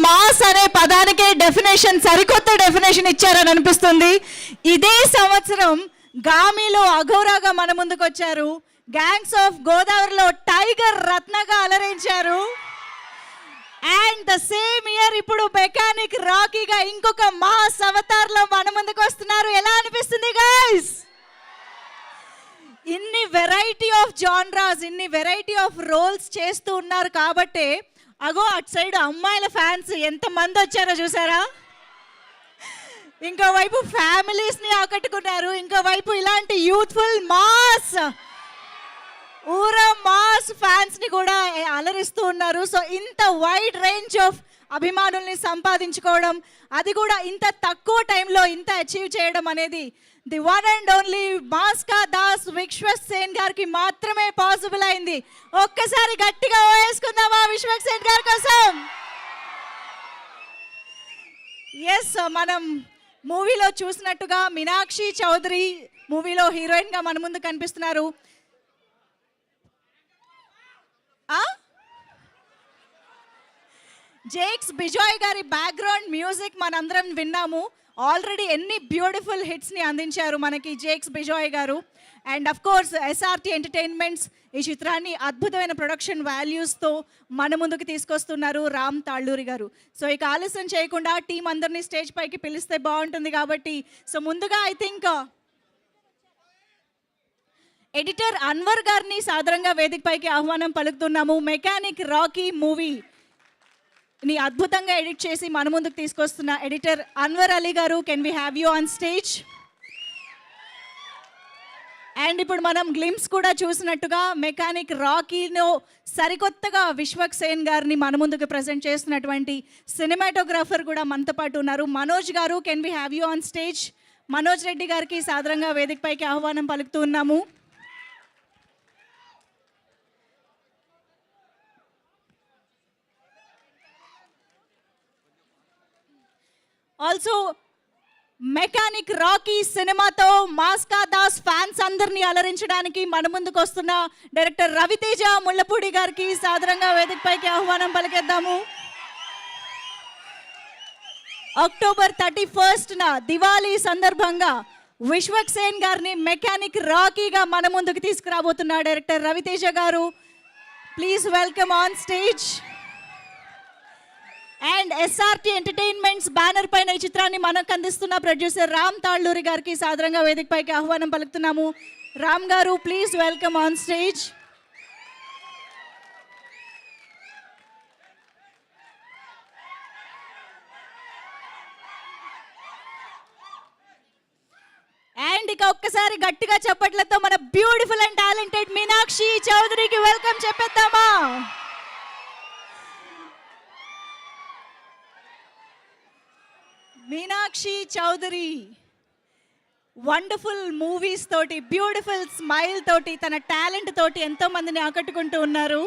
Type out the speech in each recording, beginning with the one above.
Mass అనే పదానికే definition, సరికొత్త definition ఇచ్చారని అనిపిస్తుంది. ఇదే సంవత్సరం గామిలో అఘోరాగా మన ముందుకు వచ్చారు. గ్యాంగ్స్ ఆఫ్ గోదావరిలో టైగర్ రత్నగా అలరించారు. అండ్ ద సేమ్ ఇయర్ ఇప్పుడు మెకానిక్ రాకీగా ఇంకొక మాస్ అవతార్లో మన ముందుకు వస్తున్నారు. ఎలా అనిపిస్తుంది గైస్? ఇన్ని వెరైటీ ఆఫ్ జాన్రాస్, ఇన్ని వెరైటీ ఆఫ్ రోల్స్ చేస్తూ ఉన్నారు కాబట్టి అగో అటు సైడ్ అమ్మాయిల ఫ్యాన్స్ ఎంతమంది వచ్చారో చూసారా? ఇంకోవైపు ఫ్యామిలీస్ని ఆకట్టుకున్నారు, ఇంకోవైపు ఇలాంటి యూత్ఫుల్ మాస్ మాస్ ఫ్యాన్స్ని కూడా అలరిస్తూ ఉన్నారు. సో ఇంత వైడ్ రేంజ్ ఆఫ్ అభిమానుల్ని సంపాదించుకోవడం, అది కూడా ఇంత తక్కువ టైంలో ఇంత అచీవ్ చేయడం అనేది ది వన్ అండ్ ఓన్లీ మాస్కా దాస్ విశ్వక్సేన్ గారికి మాత్రమే పాసిబుల్ అయింది. ఒక్కసారి గట్టిగా వేసుకుందామా విశ్వక్సేన్ గారి కోసం? ఎస్, మనం మూవీలో చూసినట్టుగా మీనాక్షి చౌదరి మూవీలో హీరోయిన్గా మన ముందు కనిపిస్తున్నారు. జేక్స్ బిజాయ్ గారి బ్యాక్గ్రౌండ్ మ్యూజిక్ మనందరం విన్నాము. ఆల్రెడీ ఎన్ని బ్యూటిఫుల్ హిట్స్ని అందించారు మనకి జేక్స్ బిజాయ్ గారు. And of course SRT entertainments ఈ చిత్రాన్ని అద్భుతమైన ప్రొడక్షన్ వాల్యూస్తో మన ముందుకు తీసుకొస్తున్నారు రామ్ తాళ్ళూరి గారు. సో ఇక ఆలస్యం చేయకుండా టీం అందరినీ స్టేజ్ పైకి పిలిస్తే బాగుంటుంది కాబట్టి, సో ముందుగా ఐ థింక్ ఎడిటర్ అన్వర్ గారిని సాదరంగా వేదిక పైకి ఆహ్వానం పలుకుతున్నాము. మెకానిక్ రాకీ మూవీని అద్భుతంగా ఎడిట్ చేసి మన ముందుకు తీసుకొస్తున్న editor Anwar Ali garu, can we have you on stage? And ఇప్పుడు మనం గ్లిమ్స్ కూడా చూసినట్టుగా మెకానిక్ రాకీలో సరికొత్తగా విశ్వక్సేన్ గారిని మన ముందుకు ప్రజెంట్ చేస్తున్నటువంటి సినిమాటోగ్రాఫర్ కూడా మనతో పాటు ఉన్నారు. Manoj garu, can we have you on stage? Manoj Reddy గారికి సాదరంగా వేదిక పైకి ఆహ్వానం పలుకుతూ ఉన్నాము. ఆల్సో మెకానిక్ రాకీ సినిమాతో మాస్కా దాస్ ఫ్యాన్స్ అందరినీ అలరించడానికి మన ముందుకు వస్తున్న డైరెక్టర్ రవితేజ ముళ్ళపూడి గారికి సాదరంగా వేదికపైకి ఆహ్వానం పలికేద్దాము. అక్టోబర్ 31న దివాళీ సందర్భంగా విశ్వక్సేన్ గారిని మెకానిక్ రాకీగా మన ముందుకు తీసుకురాబోతున్న డైరెక్టర్ రవితేజ గారు, please welcome on stage. And SRT entertainments banner పైన ఈ చిత్రాన్ని మనకు అందిస్తున్న ప్రొడ్యూసర్ రామ్ తాళ్ళూరి గారికి సాదరంగా వేదికపైకి ఆహ్వానం పలుకుతున్నాము. రామ్ గారు, please welcome on stage. And ఇక ఒక్కసారి గట్టిగా చప్పట్లతో మన బ్యూటిఫుల్ అండ్ టాలెంటెడ్ మీనాక్షి చౌదరికి వెల్కమ్ చెప్పేద్దామా? మీనాక్షి చౌదరి వండర్ఫుల్ మూవీస్ తోటి, బ్యూటిఫుల్ స్మైల్ తోటి, తన టాలెంట్ తోటి ఎంతో మందిని ఆకట్టుకుంటూ ఉన్నారు.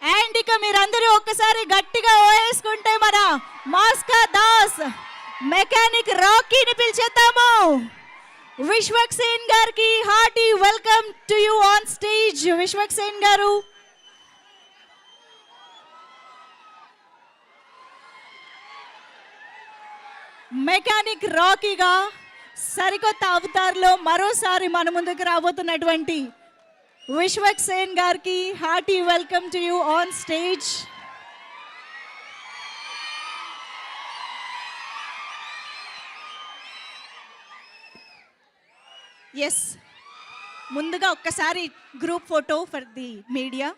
అండ్ ఇక మీరందరూ ఒక్కసారి గట్టిగా వేసుకుంటే మన మాస్కా దాస్ మెకానిక్ రాకీని పిలిచేద్దాము. విశ్వక్సేన్ గారికి hearty welcome to you on stage. Vishwaksen గారు, మెకానిక్ రాకీగా సరికొత్త అవతార్లో మరోసారి మన ముందుకు రాబోతున్నటువంటి విశ్వక్సేన్ గారికి hearty welcome to you on stage. Yes, ముందుగా ఒక్కసారి group photo for the media.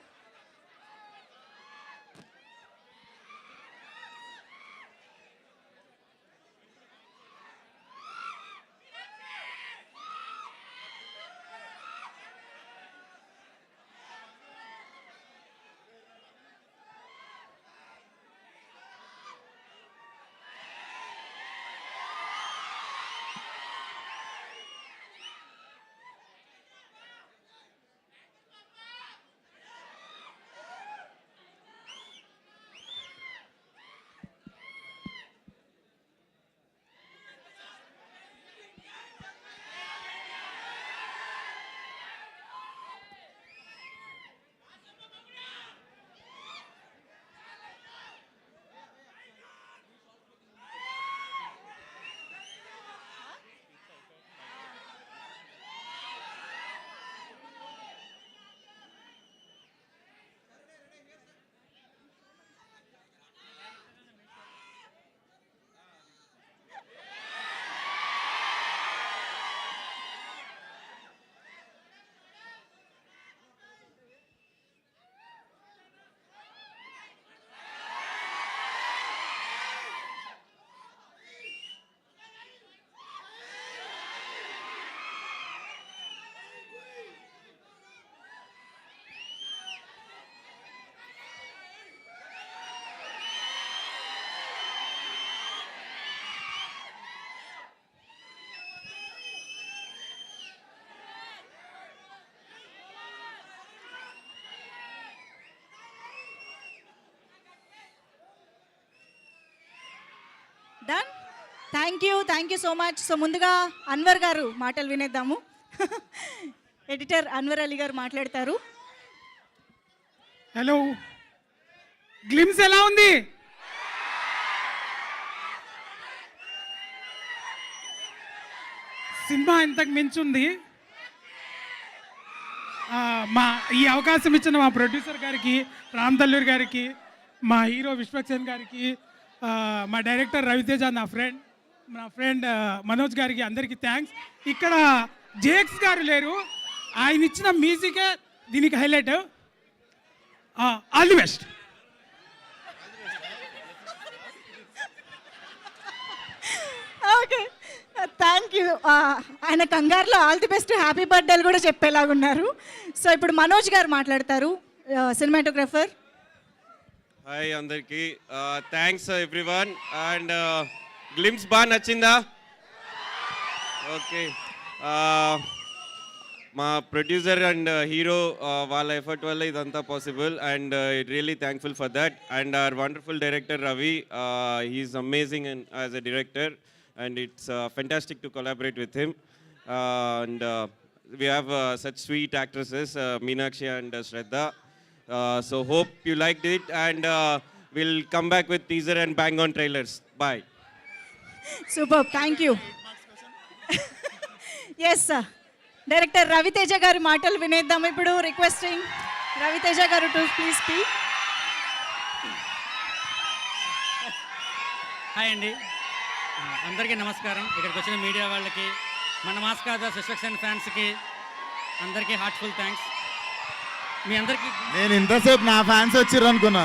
Done. Thank you so much. So ముందుగా అన్వర్ గారు మాటలు వినేద్దాము. ఎడిటర్ అన్వర్ అలీ గారు మాట్లాడతారు. హలో, గ్లిమ్స్ ఎలా ఉంది? సినిమా ఇంతకు మించి ఉంది. ఈ అవకాశం ఇచ్చిన మా ప్రొడ్యూసర్ గారికి, రామ్ తల్లూరి గారికి, మా హీరో విశ్వక్సేన్ గారికి, మా డైరెక్టర్ రవితేజ, నా ఫ్రెండ్ మనోజ్ గారికి అందరికీ థ్యాంక్స్. ఇక్కడ జేక్స్ గారు లేరు, ఆయన ఇచ్చిన మ్యూజికే దీనికి highlight. All the best. Okay, thank you. ఆయన కంగారులో ఆల్ ది బెస్ట్, హ్యాపీ బర్త్డేలు కూడా చెప్పేలాగున్నారు. సో ఇప్పుడు మనోజ్ గారు మాట్లాడతారు, సినిమాటోగ్రఫర్. హాయ్ అందరికి, థ్యాంక్స్ ఎవ్రీవన్. అండ్ గ్లిమ్స్ బాగా నచ్చిందా? ఓకే, మా ప్రొడ్యూసర్ అండ్ హీరో వాళ్ళ ఎఫర్ట్ వల్ల ఇదంతా possible, and really thankful for that. And our wonderful director Ravi, he's amazing as a director, and it's fantastic to collaborate with him. And we have such sweet actresses, Meenakshi and Shraddha. So hope you liked it, and we'll come back with teaser and bang on trailers. Bye. Super, thank you. Yes sir, director Ravi Teja గారి మాటలు వినేద్దాం ఇప్పుడు. Requesting Raviteja గారు to please speak. Hi అండి, అందరికీ నమస్కారం. ఇక్కడికి వచ్చిన మీడియా వాళ్ళకి, మన మాస్కాదా విశ్వక్సేన్ ఫ్యాన్స్కి అందరికీ హార్ట్ఫుల్ థ్యాంక్స్. మీ అందరికీ నేను ఇంతసేపు నా ఫ్యాన్స్ వచ్చిర్రు అనుకున్నా.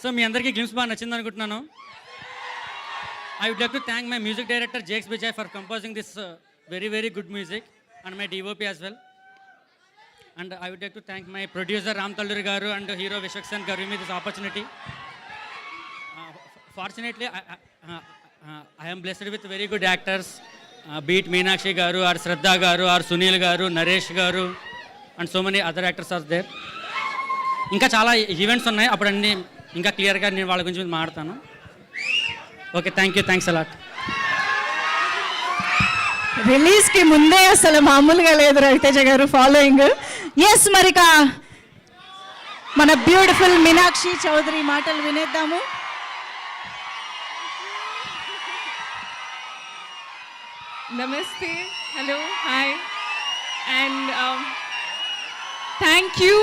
సో మీ అందరికీ గ్లిమ్స్ బాగా నచ్చింది అనుకుంటున్నాను. I would like to thank my music director Jakes Vijay for composing this very good music, and my DOP as well. And I would like to thank my producer Ram Talluri garu and hero Vishwaksen garu for this opportunity. Fortunately, I am blessed with very good actors, be it Meenakshi garu or Shraddha garu or Sunil garu, Naresh garu, and so many other actors are there. ఇంకా చాలా events ఉన్నాయి, అప్పుడు అన్నీ ఇంకా క్లియర్గా నేను వాళ్ళ గురించి మాట్లాడతాను. Okay, thanks a lot. రిలీజ్కి ముందే అసలు మామూలుగా లేదు రవితేజ గారు ఫాలోయింగ్. ఎస్, మరిక మన బ్యూటిఫుల్ మీనాక్షి చౌదరి మాటలు వినేద్దాము. Namaste, hello, hi, and thank you.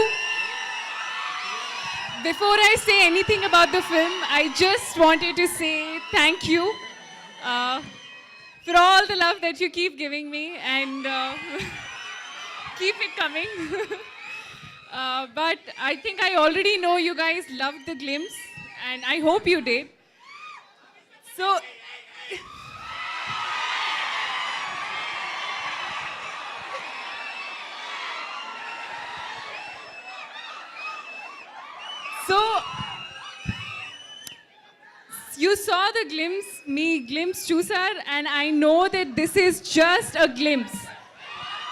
Before I say anything about the film, I just wanted to say thank you for all the love that you keep giving me, and keep it coming. But I think I already know you guys loved the glimpse, and I hope you did. So you saw the glimpse chusar, and I know that this is just a glimpse.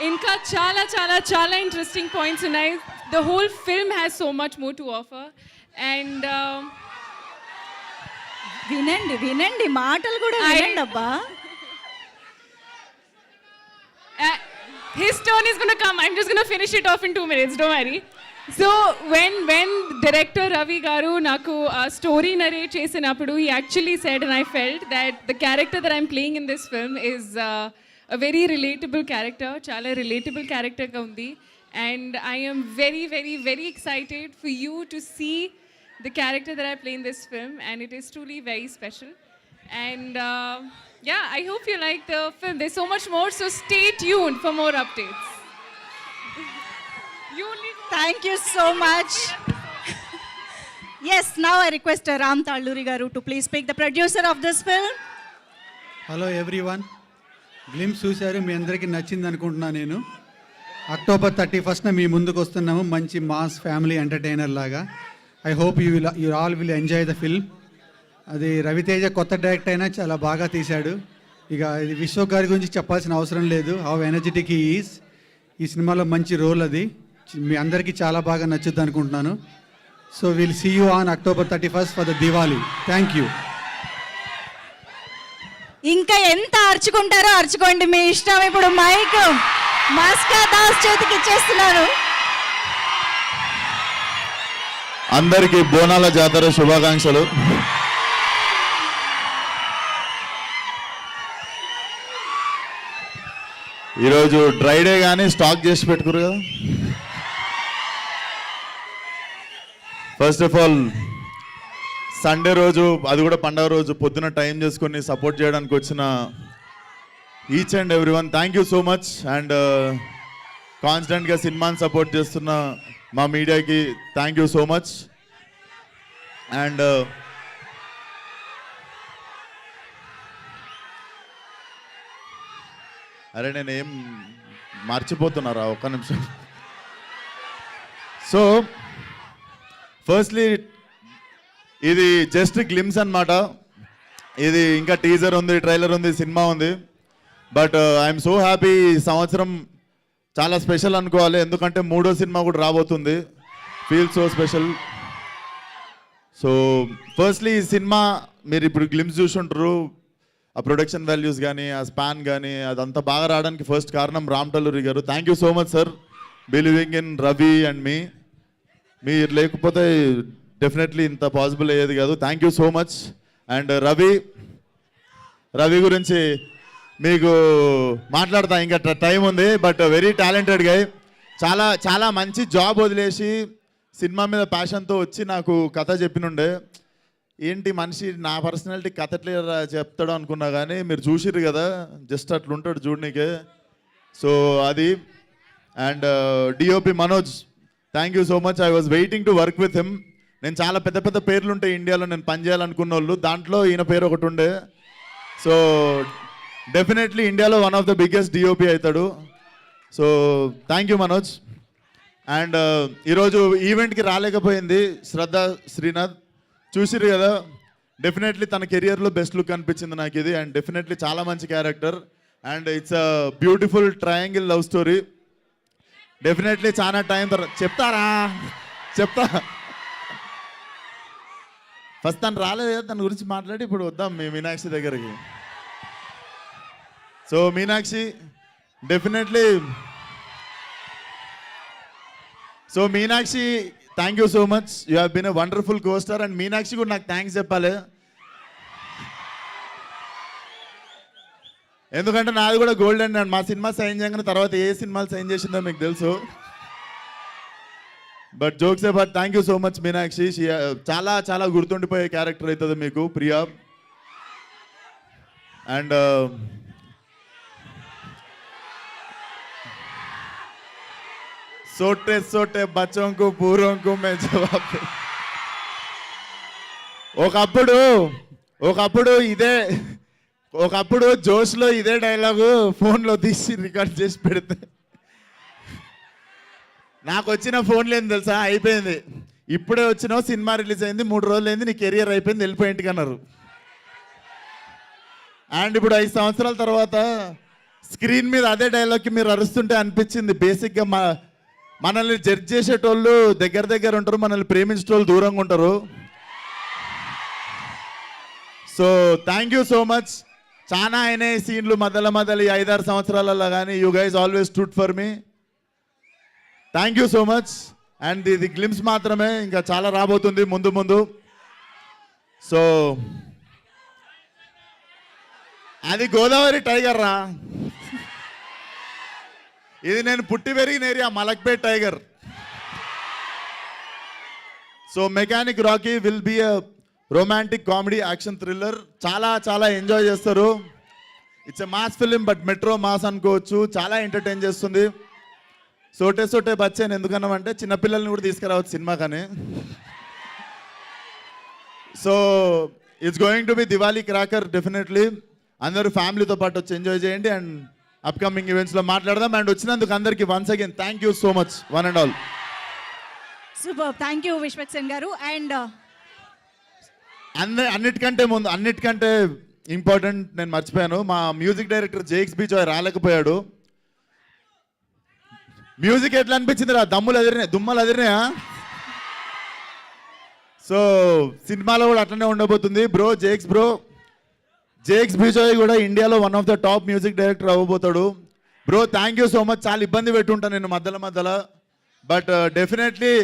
Inka chala interesting points unnai. The whole film has so much more to offer, and వినండి మాటలు కూడా వినండి అబ్బా. his turn is going to come. I'm just going to finish it off in 2 minutes, don't worry. So when director Ravi garu naku story narrate chesinappudu, he actually said, and I felt that the character that I'm playing in this film is a very relatable character, chala relatable character ga undi, and I am very excited for you to see the character that I play in this film, and it is truly very special. And yeah, I hope you like the film. There's so much more, so stay tuned for more updates. Thank you so much. Yes, now I request Ram Talluri garu to please speak, the producer of this film. Hello everyone, glimpse చూశారు, మీ అందరికీ నచ్చింది అనుకుంటున్నా. నేను October 31st మీ ముందుకు వస్తున్నాము, మంచి mass family entertainer లాగా. I hope you all will enjoy the film. అది రవితేజ కొత్త డైరెక్టర్ అయినా చాలా బాగా తీశాడు. ఇక ఇది విశ్వ గారి గురించి చెప్పాల్సిన అవసరం లేదు, హౌ ఎనర్జెటిక్ హీ ఈజ్. ఈ సినిమాలో మంచి రోల్ అది మీ అందరికీ చాలా బాగా నచ్చుద్ది అనుకుంటున్నాను. So we'll see you on October 31st for the Diwali. Thank you. ఇంకా ఎంత అరుచుకుంటారో అరుచుకోండి, మీ ఇష్టం. ఇప్పుడు మైక్ మాస్కా దాస్ చేతికి ఇచ్చేస్తున్నారు. అందరికీ బోనాల జాతర శుభాకాంక్షలు. ఈరోజు డ్రై డే కానీ స్టాక్ చేసి పెట్టుకురు కదా. ఫస్ట్ ఆఫ్ ఆల్ సండే రోజు, అది కూడా పండగ రోజు పొద్దున టైం చేసుకొని సపోర్ట్ చేయడానికి వచ్చిన each and every one thank you so much. And కాన్స్టెంట్గా సినిమాని సపోర్ట్ చేస్తున్న మా మీడియాకి thank you so much. And అరే నేనేం మర్చిపోతున్నారా, ఒక్క నిమిషం. సో ఫస్ట్లీ ఇది జస్ట్ గ్లిమ్స్ అన్నమాట. ఇది ఇంకా టీజర్ ఉంది, ట్రైలర్ ఉంది, సినిమా ఉంది. But I'm so happy. ఈ సంవత్సరం చాలా స్పెషల్ అనుకోవాలి, ఎందుకంటే 3వ సినిమా కూడా రాబోతుంది. Feel so special. So firstly ఈ సినిమా మీరు ఇప్పుడు గ్లిమ్స్ చూసుంటారు. ఆ ప్రొడక్షన్ వాల్యూస్ కానీ, ఆ స్పాన్ కానీ, అదంతా బాగా రావడానికి ఫస్ట్ కారణం రామ్ టల్లూరి గారు. Thank you so much sir, believing in Ravi and me. మీరు లేకపోతే డెఫినెట్లీ ఇంత పాసిబుల్ అయ్యేది కాదు. Thank you so much. And Ravi గురించి మీకు మాట్లాడతా, ఇంకా టైం ఉంది. But very talented guy. చాలా చాలా మంచి జాబ్ వదిలేసి సినిమా మీద ప్యాషన్తో వచ్చి నాకు కథ చెప్పినుండే. ఏంటి మనిషి నా పర్సనాలిటీ కథ ఎట్లా చెప్తాడు అనుకున్నా, కానీ మీరు చూసిర్రు కదా, జస్ట్ అట్లుంటాడు చూడనీకే. సో అది. And DOP Manoj, thank you so much. I was waiting to work with him. నేను చాలా పెద్ద పెద్ద పేర్లు ఉంటాయి ఇండియాలో నేను పనిచేయాలనుకున్న వాళ్ళు, దాంట్లో ఈయన పేరు ఒకటి ఉండే. సో డెఫినెట్లీ ఇండియాలో one of the biggest DOP అవుతాడు. So thank you Manoj. And ఈరోజు ఈవెంట్కి రాలేకపోయింది శ్రద్ధ శ్రీనాథ్, చూసిరు కదా. డెఫినెట్లీ తన కెరియర్లో బెస్ట్ లుక్ అనిపించింది నాకు ఇది. అండ్ డెఫినెట్లీ చాలా మంచి character. And it's a beautiful triangle love story. Definitely చాలా టైం తర్వాత చెప్తా. ఫస్ట్ తను రాలేదు కదా, తన గురించి మాట్లాడి ఇప్పుడు వద్దాం మీ మీనాక్షి దగ్గరికి. So Meenakshi definitely, so Meenakshi thank you so much. You have been a wonderful co-star. And Meenakshi కూడా నాకు థ్యాంక్స్ చెప్పాలి, ఎందుకంటే నాది కూడా గోల్డెన్. అండ్ మా సినిమా సైన్ చేయగానే తర్వాత ఏ సినిమాలు సైన్ చేసిందో మీకు తెలుసు. But jokes but thank you so much Meenakshi. చాలా చాలా గుర్తుండిపోయే క్యారెక్టర్ అవుతుంది మీకు ప్రియా. అండ్ सोटे सोटे बच्चों को पूरों को मैं जवाब ఒకప్పుడు జోష్లో ఇదే డైలాగు ఫోన్లో తీసి రికార్డ్ చేసి పెడితే నాకు వచ్చిన ఫోన్లు ఏంది తెలుసా, అయిపోయింది. ఇప్పుడే వచ్చినావు, సినిమా రిలీజ్ అయింది, 3 రోజులు అయింది, నీ కెరియర్ అయిపోయింది, వెళ్ళిపోయి ఇంటికి అన్నారు. అండ్ ఇప్పుడు 5 సంవత్సరాల తర్వాత స్క్రీన్ మీద అదే డైలాగ్కి మీరు అరుస్తుంటే అనిపించింది, బేసిక్గా మనల్ని జడ్జ్ చేసేటోళ్ళు దగ్గర ఉంటారు, మనల్ని ప్రేమించేటోళ్ళు దూరంగా ఉంటారు. So thank you so much. చాలా అయినాయి సీన్లు మధ్యలో 5-6 సంవత్సరాలలో, కానీ you guys always stood for me. Thank you so much. And ఇది గ్లిమ్స్ మాత్రమే, ఇంకా చాలా రాబోతుంది ముందు. సో అది గోదావరి టైగర్ రా, ఇది నేను పుట్టి పెరిగిన area Malakpet tiger. So mechanic Rocky will be a romantic comedy action thriller. చాలా చాలా ఎంజాయ్ చేస్తారు. It's a mass film, but metro mass అనుకోవచ్చు. చాలా ఎంటర్టైన్ చేస్తుంది. సోటే బచ్చాను ఎందుకన్నామంటే చిన్నపిల్లల్ని కూడా తీసుకురావచ్చు సినిమా కానీ. So it's going to be Diwali cracker. Definitely అందరూ ఫ్యామిలీతో పాటు వచ్చి ఎంజాయ్ చేయండి. అండ్ అప్కమింగ్ ఈవెంట్స్లో మాట్లాడదాం. అండ్ వచ్చినందుకు అందరికీ once again thank you so much, one and all. Super, thank you Vishwaksen గారు. అండ్ అన్నిటికంటే ఇంపార్టెంట్ నేను మర్చిపోయాను, మా music director Jakes Bejoy రాలేకపోయాడు. మ్యూజిక్ ఎట్లా అనిపించింది రా, దుమ్మలు అదిరినాయా? సో సినిమాలో కూడా అట్లనే ఉండబోతుంది బ్రో. జేక్స్ బిజాయ్ కూడా ఇండియాలో one of the top music director అవ్వబోతాడు. Bro thank you so much. చాలా ఇబ్బంది పెట్టుంటాను నేను మధ్యలో, బట్ డెఫినెట్లీ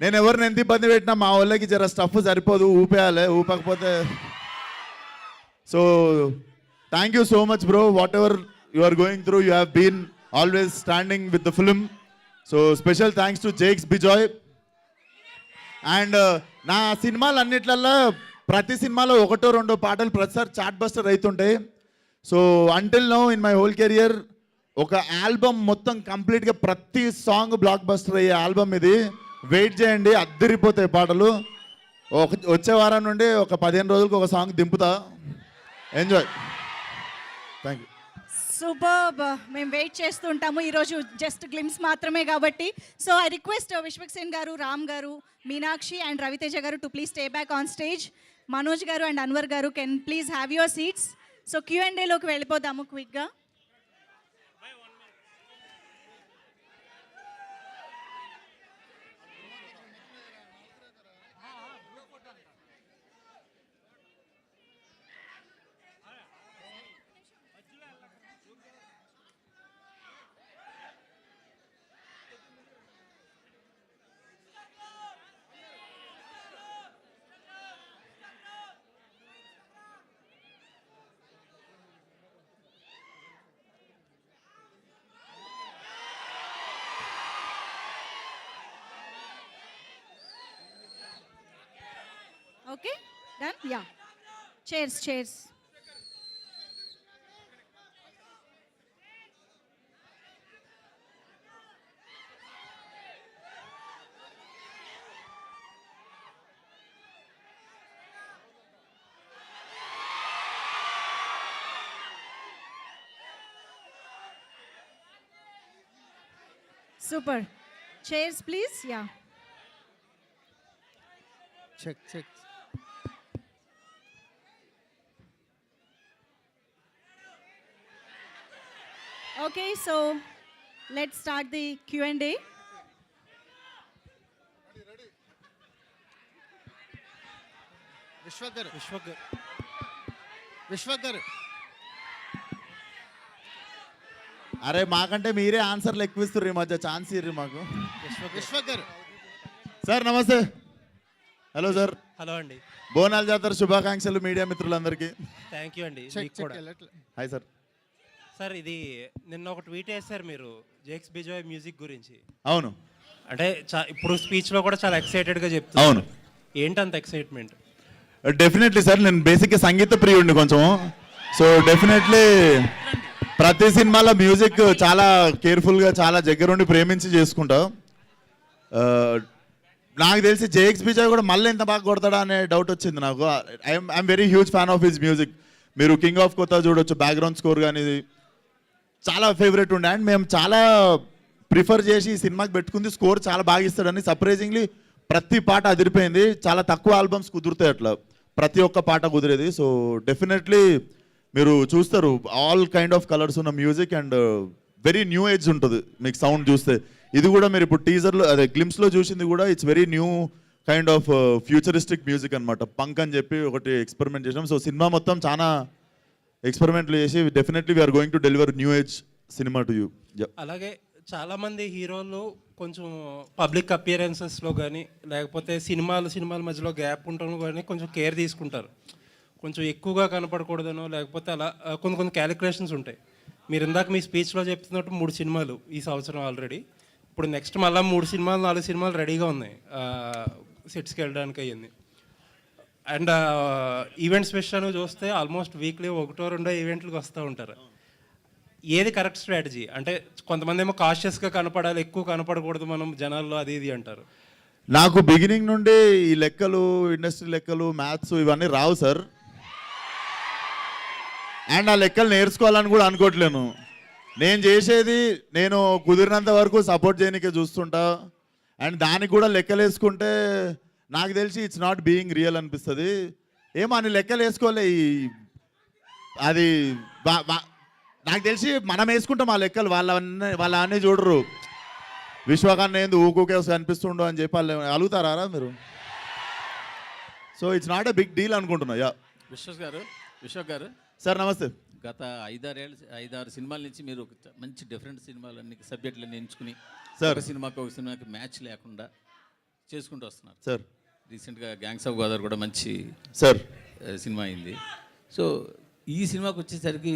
నేను ఎవరిని ఎంత ఇబ్బంది పెట్టినా మా వాళ్ళకి జర స్టఫ్ సరిపోదు, ఊపకపోతే. So thank you so much bro. Whatever you are going through, you have been always standing with the film. So special thanks to Jakes Bejoy. And నా సినిమాలు అన్నిట్లల్లో ప్రతి సినిమాలో ఒకటో రెండో పాటలు ప్రతిసారి చాట్ బస్టర్ అవుతుంటాయి. So until now in my whole career ఒక ఆల్బమ్ మొత్తం కంప్లీట్గా ప్రతి సాంగ్ బ్లాక్ బస్టర్ అయ్యే ఆల్బమ్ ఇది. వెయిట్ చేయండి, అద్దరిపోతాయి పాటలు. వచ్చే వారం నుండి ఒక 15 రోజులకు ఒక సాంగ్ దింపుతా. ఎంజాయ్. Thank you. సూపర్బ్. మేము వెయిట్ చేస్తుంటాము. ఈరోజు జస్ట్ గ్లిమ్స్ మాత్రమే కాబట్టి. సో ఐ రిక్వెస్ట్ విశ్వక్సేన్ గారు, రామ్ గారు, మీనాక్షి అండ్ రవితేజ గారు to please stay back on stage. Manoj గారు అండ్ అన్వర్ గారు can please have your seats. So Q&Aలోకి వెళ్ళిపోదాము క్విక్గా. Okay, done? Yeah. Cheers. Super. Cheers, please. Yeah. Check. Okay, so let's start the Q&A. Vishwak గారు అరే మాకంటే మీరే ఆన్సర్లు ఎక్కువ ఇస్తారు ఈ మధ్య. ఛాన్స్ ఇర్రి మాకు. విశ్వక్ గారు సార్ నమస్తే. Hello sir. హలో అండి. బోనాల జాతర శుభాకాంక్షలు మీడియా మిత్రులందరికీ. థ్యాంక్ యూ అండి. మీకు కూడా. Hi sir. సార్ ఇది నిన్న ఒక ట్వీట్ వేశారు మీరు జేక్స్ బిజాయ్ మ్యూజిక్ గురించి. అవును. అంటే ఇప్పుడు స్పీచ్లో కూడా చాలా ఎక్సైటెడ్గా చెప్తాను. అవును. ఏంటంత ఎక్సైట్మెంట్? డెఫినెట్లీ సార్, నేను బేసిక్గా సంగీత ప్రియుడిని కొంచెం. సో డెఫినెట్లీ ప్రతి సినిమాలో మ్యూజిక్ చాలా కేర్ఫుల్గా, చాలా దగ్గరుండి ప్రేమించి చేసుకుంటా. నాకు తెలిసి జేక్స్ బిజాయ్ కూడా మళ్ళీ ఎంత బాగా కొడతాడా అనే డౌట్ వచ్చింది నాకు. I'm very huge fan of his music. మీరు కింగ్ ఆఫ్ కొత్త చూడొచ్చు, బ్యాక్గ్రౌండ్ స్కోర్ కానీ చాలా ఫేవరెట్ ఉండే. అండ్ మేము చాలా ప్రిఫర్ చేసి ఈ సినిమాకి పెట్టుకుంది. స్కోర్ చాలా బాగా ఇస్తాడని. సర్ప్రైజింగ్లీ ప్రతి పాట అదిరిపోయింది. చాలా తక్కువ ఆల్బమ్స్ కుదురుతాయి అట్లా, ప్రతి ఒక్క పాట కుదిరేది. సో డెఫినెట్లీ మీరు చూస్తారు ఆల్ కైండ్ ఆఫ్ కలర్స్ ఉన్న music and very new age ఉంటుంది మీకు సౌండ్ చూస్తే. ఇది కూడా మీరు ఇప్పుడు టీజర్లో అదే గ్లిమ్స్లో చూసింది కూడా it's very new kind of futuristic music అనమాట. పంక్ అని చెప్పి ఒకటి ఎక్స్పెరిమెంట్ చేసాం. సో సినిమా మొత్తం చాలా ఎక్స్పెరిమెంట్లు చేసి definitely we're going to deliver new age cinema to you. అలాగే చాలామంది హీరోలు కొంచెం పబ్లిక్ అపియరెన్సెస్లో కానీ లేకపోతే సినిమాల మధ్యలో గ్యాప్ ఉండడం కానీ కొంచెం కేర్ తీసుకుంటారు. కొంచెం ఎక్కువగా కనపడకూడదనో లేకపోతే అలా కొన్ని క్యాలిక్యులేషన్స్ ఉంటాయి. మీరు ఇందాక మీ స్పీచ్లో చెప్తున్నట్టు 3 సినిమాలు ఈ సంవత్సరం ఆల్రెడీ. ఇప్పుడు నెక్స్ట్ మళ్ళీ 3 సినిమాలు 4 సినిమాలు రెడీగా ఉన్నాయి సెట్స్కి వెళ్ళడానికి అయ్యింది. అండ్ ఈవెంట్స్ విషయాన్ని చూస్తే ఆల్మోస్ట్ వీక్లీ 1-2 ఈవెంట్లకు వస్తూ ఉంటారు. ఏది కరెక్ట్ స్ట్రాటజీ? అంటే కొంతమంది ఏమో కాషియస్గా కనపడాలి, ఎక్కువ కనపడకూడదు మనం జనాల్లో, అది ఇది అంటారు. నాకు బిగినింగ్ నుండి ఈ లెక్కలు, ఇండస్ట్రీ లెక్కలు, మ్యాథ్స్ ఇవన్నీ రావు సార్. అండ్ ఆ లెక్కలు నేర్చుకోవాలని కూడా అనుకోవట్లేను. నేను చేసేది నేను కుదిరినంత వరకు సపోర్ట్ చేయడానికే చూస్తుంటా. అండ్ దానికి కూడా లెక్కలు వేసుకుంటే నాకు తెలిసి ఇట్స్ నాట్ బీయింగ్ రియల్ అనిపిస్తుంది. ఏమో అని లెక్కలు వేసుకోలే. అది నాకు తెలిసి మనం వేసుకుంటాం ఆ లెక్కలు, వాళ్ళ అన్నీ చూడరు. విశ్వకన్నా ఏంది ఊకే కనిపిస్తుండో అని చెప్పి వాళ్ళు అలుగుతారా మీరు? So it's not a big deal అనుకుంటున్నా. యా విశ్వక్ గారు సార్ నమస్తే. గత 5-6 సినిమాల నుంచి మీరు ఒక మంచి డిఫరెంట్ సినిమాలన్నీ సబ్జెక్టులన్నీ ఎంచుకుని సార్. ఒక సినిమాకి మ్యాచ్ లేకుండా చేసుకుంటూ వస్తున్నారు సార్. రీసెంట్గా గ్యాంగ్స్ ఆఫ్ గోదావరి కూడా మంచి సార్ సినిమా అయింది. సో ఈ సినిమాకి వచ్చేసరికి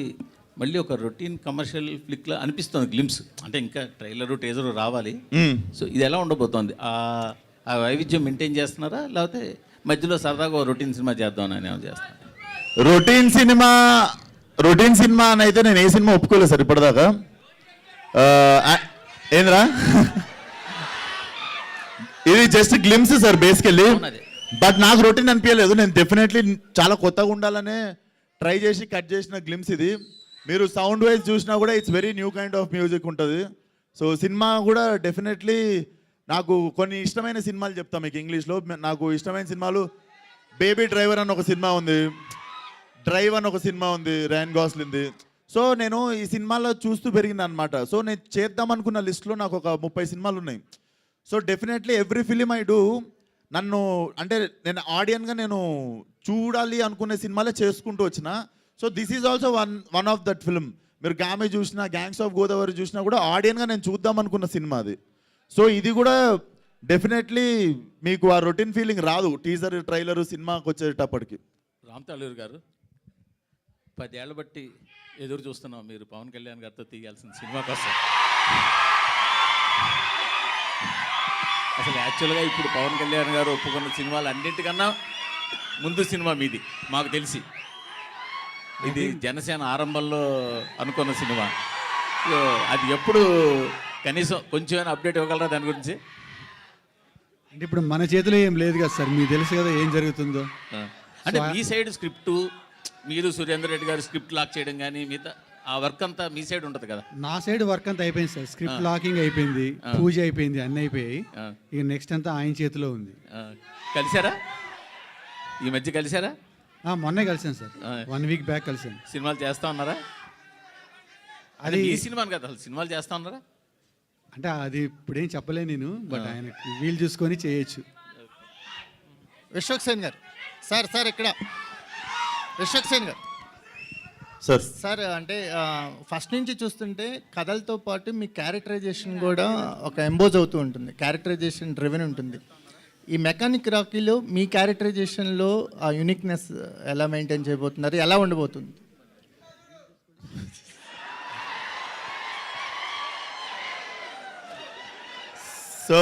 మళ్ళీ ఒక రొటీన్ కమర్షియల్ ఫ్లిక్లా అనిపిస్తుంది గ్లిమ్స్, అంటే ఇంకా ట్రైలరు టీజరు రావాలి. సో ఇది ఎలా ఉండబోతోంది? ఆ వైవిధ్యం మెయింటైన్ చేస్తున్నారా, లేకపోతే మధ్యలో సరదాగా రొటీన్ సినిమా చేద్దామని ఏమైనా చేస్తున్నారు? రొటీన్ సినిమా అని అయితే నేను ఏ సినిమా ఒప్పుకోలేదు సార్ ఇప్పటిదాకా. ఏంద్రా ఇది just glimpse sir basically. But నాకు రొటీన్ అనిపించలేదు. నేను డెఫినెట్లీ చాలా కొత్తగా ఉండాలనే ట్రై చేసి కట్ చేసిన గ్లిమ్స్ ఇది. మీరు సౌండ్ వైజ్ చూసినా కూడా it's very new kind of music ఉంటుంది. సో సినిమా కూడా డెఫినెట్లీ నాకు కొన్ని ఇష్టమైన సినిమాలు చెప్తాను మీకు ఇంగ్లీష్లో. నాకు ఇష్టమైన సినిమాలు బేబీ డ్రైవర్ అని ఒక సినిమా ఉంది, డ్రైవ్ అని ఒక సినిమా ఉంది ర్యాన్ గాస్లిన్ది. సో నేను ఈ సినిమాలో చూస్తూ పెరిగింది అనమాట. సో నేను చేద్దాం అనుకున్న లిస్ట్లో నాకు ఒక 30 సినిమాలు ఉన్నాయి. So definitely every film I do నన్ను అంటే నేను ఆడియన్గా నేను చూడాలి అనుకునే సినిమాలే చేసుకుంటూ వచ్చిన. So this is also one of that film. మీరు గామె చూసినా గ్యాంగ్స్ ఆఫ్ గోదావరి చూసినా కూడా ఆడియన్గా నేను చూద్దాం అనుకున్న సినిమా అది. సో ఇది కూడా డెఫినెట్లీ మీకు ఆ రొటీన్ ఫీలింగ్ రాదు టీజర్ ట్రైలర్ సినిమాకి వచ్చేటప్పటికి. రామ్ తాళూరు గారు 10 ఏళ్ళ బట్టి ఎదురు చూస్తున్నాం మీరు పవన్ కళ్యాణ్ గారితో తీయాల్సిన సినిమా కోసం. అసలు యాక్చువల్గా ఇప్పుడు పవన్ కళ్యాణ్ గారు ఒప్పుకున్న సినిమాలు అన్నింటికన్నా ముందు సినిమా మీది మాకు తెలిసి. ఇది జనసేన ఆరంభంలో అనుకున్న సినిమా. సో అది ఎప్పుడు కనీసం కొంచెం అప్డేట్ ఇవ్వగలరా దాని గురించి? అంటే ఇప్పుడు మన చేతిలో ఏం లేదు కదా సార్, మీకు తెలుసు కదా ఏం జరుగుతుందో. అంటే మీ సైడ్ స్క్రిప్టు, మీరు సురేందర్ రెడ్డి గారు స్క్రిప్ట్ లాక్ చేయడం కానీ మిగతా ఆ వర్క్ అంతా మీ సైడ్ ఉంటుంది కదా? నా సైడ్ వర్క్ అంతా అయిపోయింది సార్. స్క్రిప్ట్ లాకింగ్ అయిపోయింది, పూజ అయిపోయింది, అన్నీ అయిపోయాయి. ఇక నెక్స్ట్ అంతా ఆయన చేతిలో ఉంది. కలిసారా ఈ మధ్య? కలిసారా? మొన్నే కలిసాను సార్, 1 వీక్ బ్యాక్ కలిసాను. సినిమాలు చేస్తా ఉన్నారా? అది ఈ సినిమాని కదా, అసలు సినిమాలు చేస్తా ఉన్నారా? అంటే అది ఇప్పుడేం చెప్పలేను నేను, బట్ ఆయన వీలు చూసుకొని చేయొచ్చు. విశ్వక్ సేన్ గారు సార్ ఇక్కడ విశ్వక్ సేన్ గారు సార్ అంటే ఫస్ట్ నుంచి చూస్తుంటే కథలతో పాటు మీ క్యారెక్టరైజేషన్ కూడా ఒక ఎంబోజ్ అవుతూ ఉంటుంది, క్యారెక్టరైజేషన్ డ్రివెన్ ఉంటుంది. ఈ మెకానిక్ రాకీలో మీ క్యారెక్టరైజేషన్లో ఆ యూనిక్నెస్ ఎలా మెయింటైన్ చేయబోతున్నారు, ఎలా ఉండబోతుంది? సో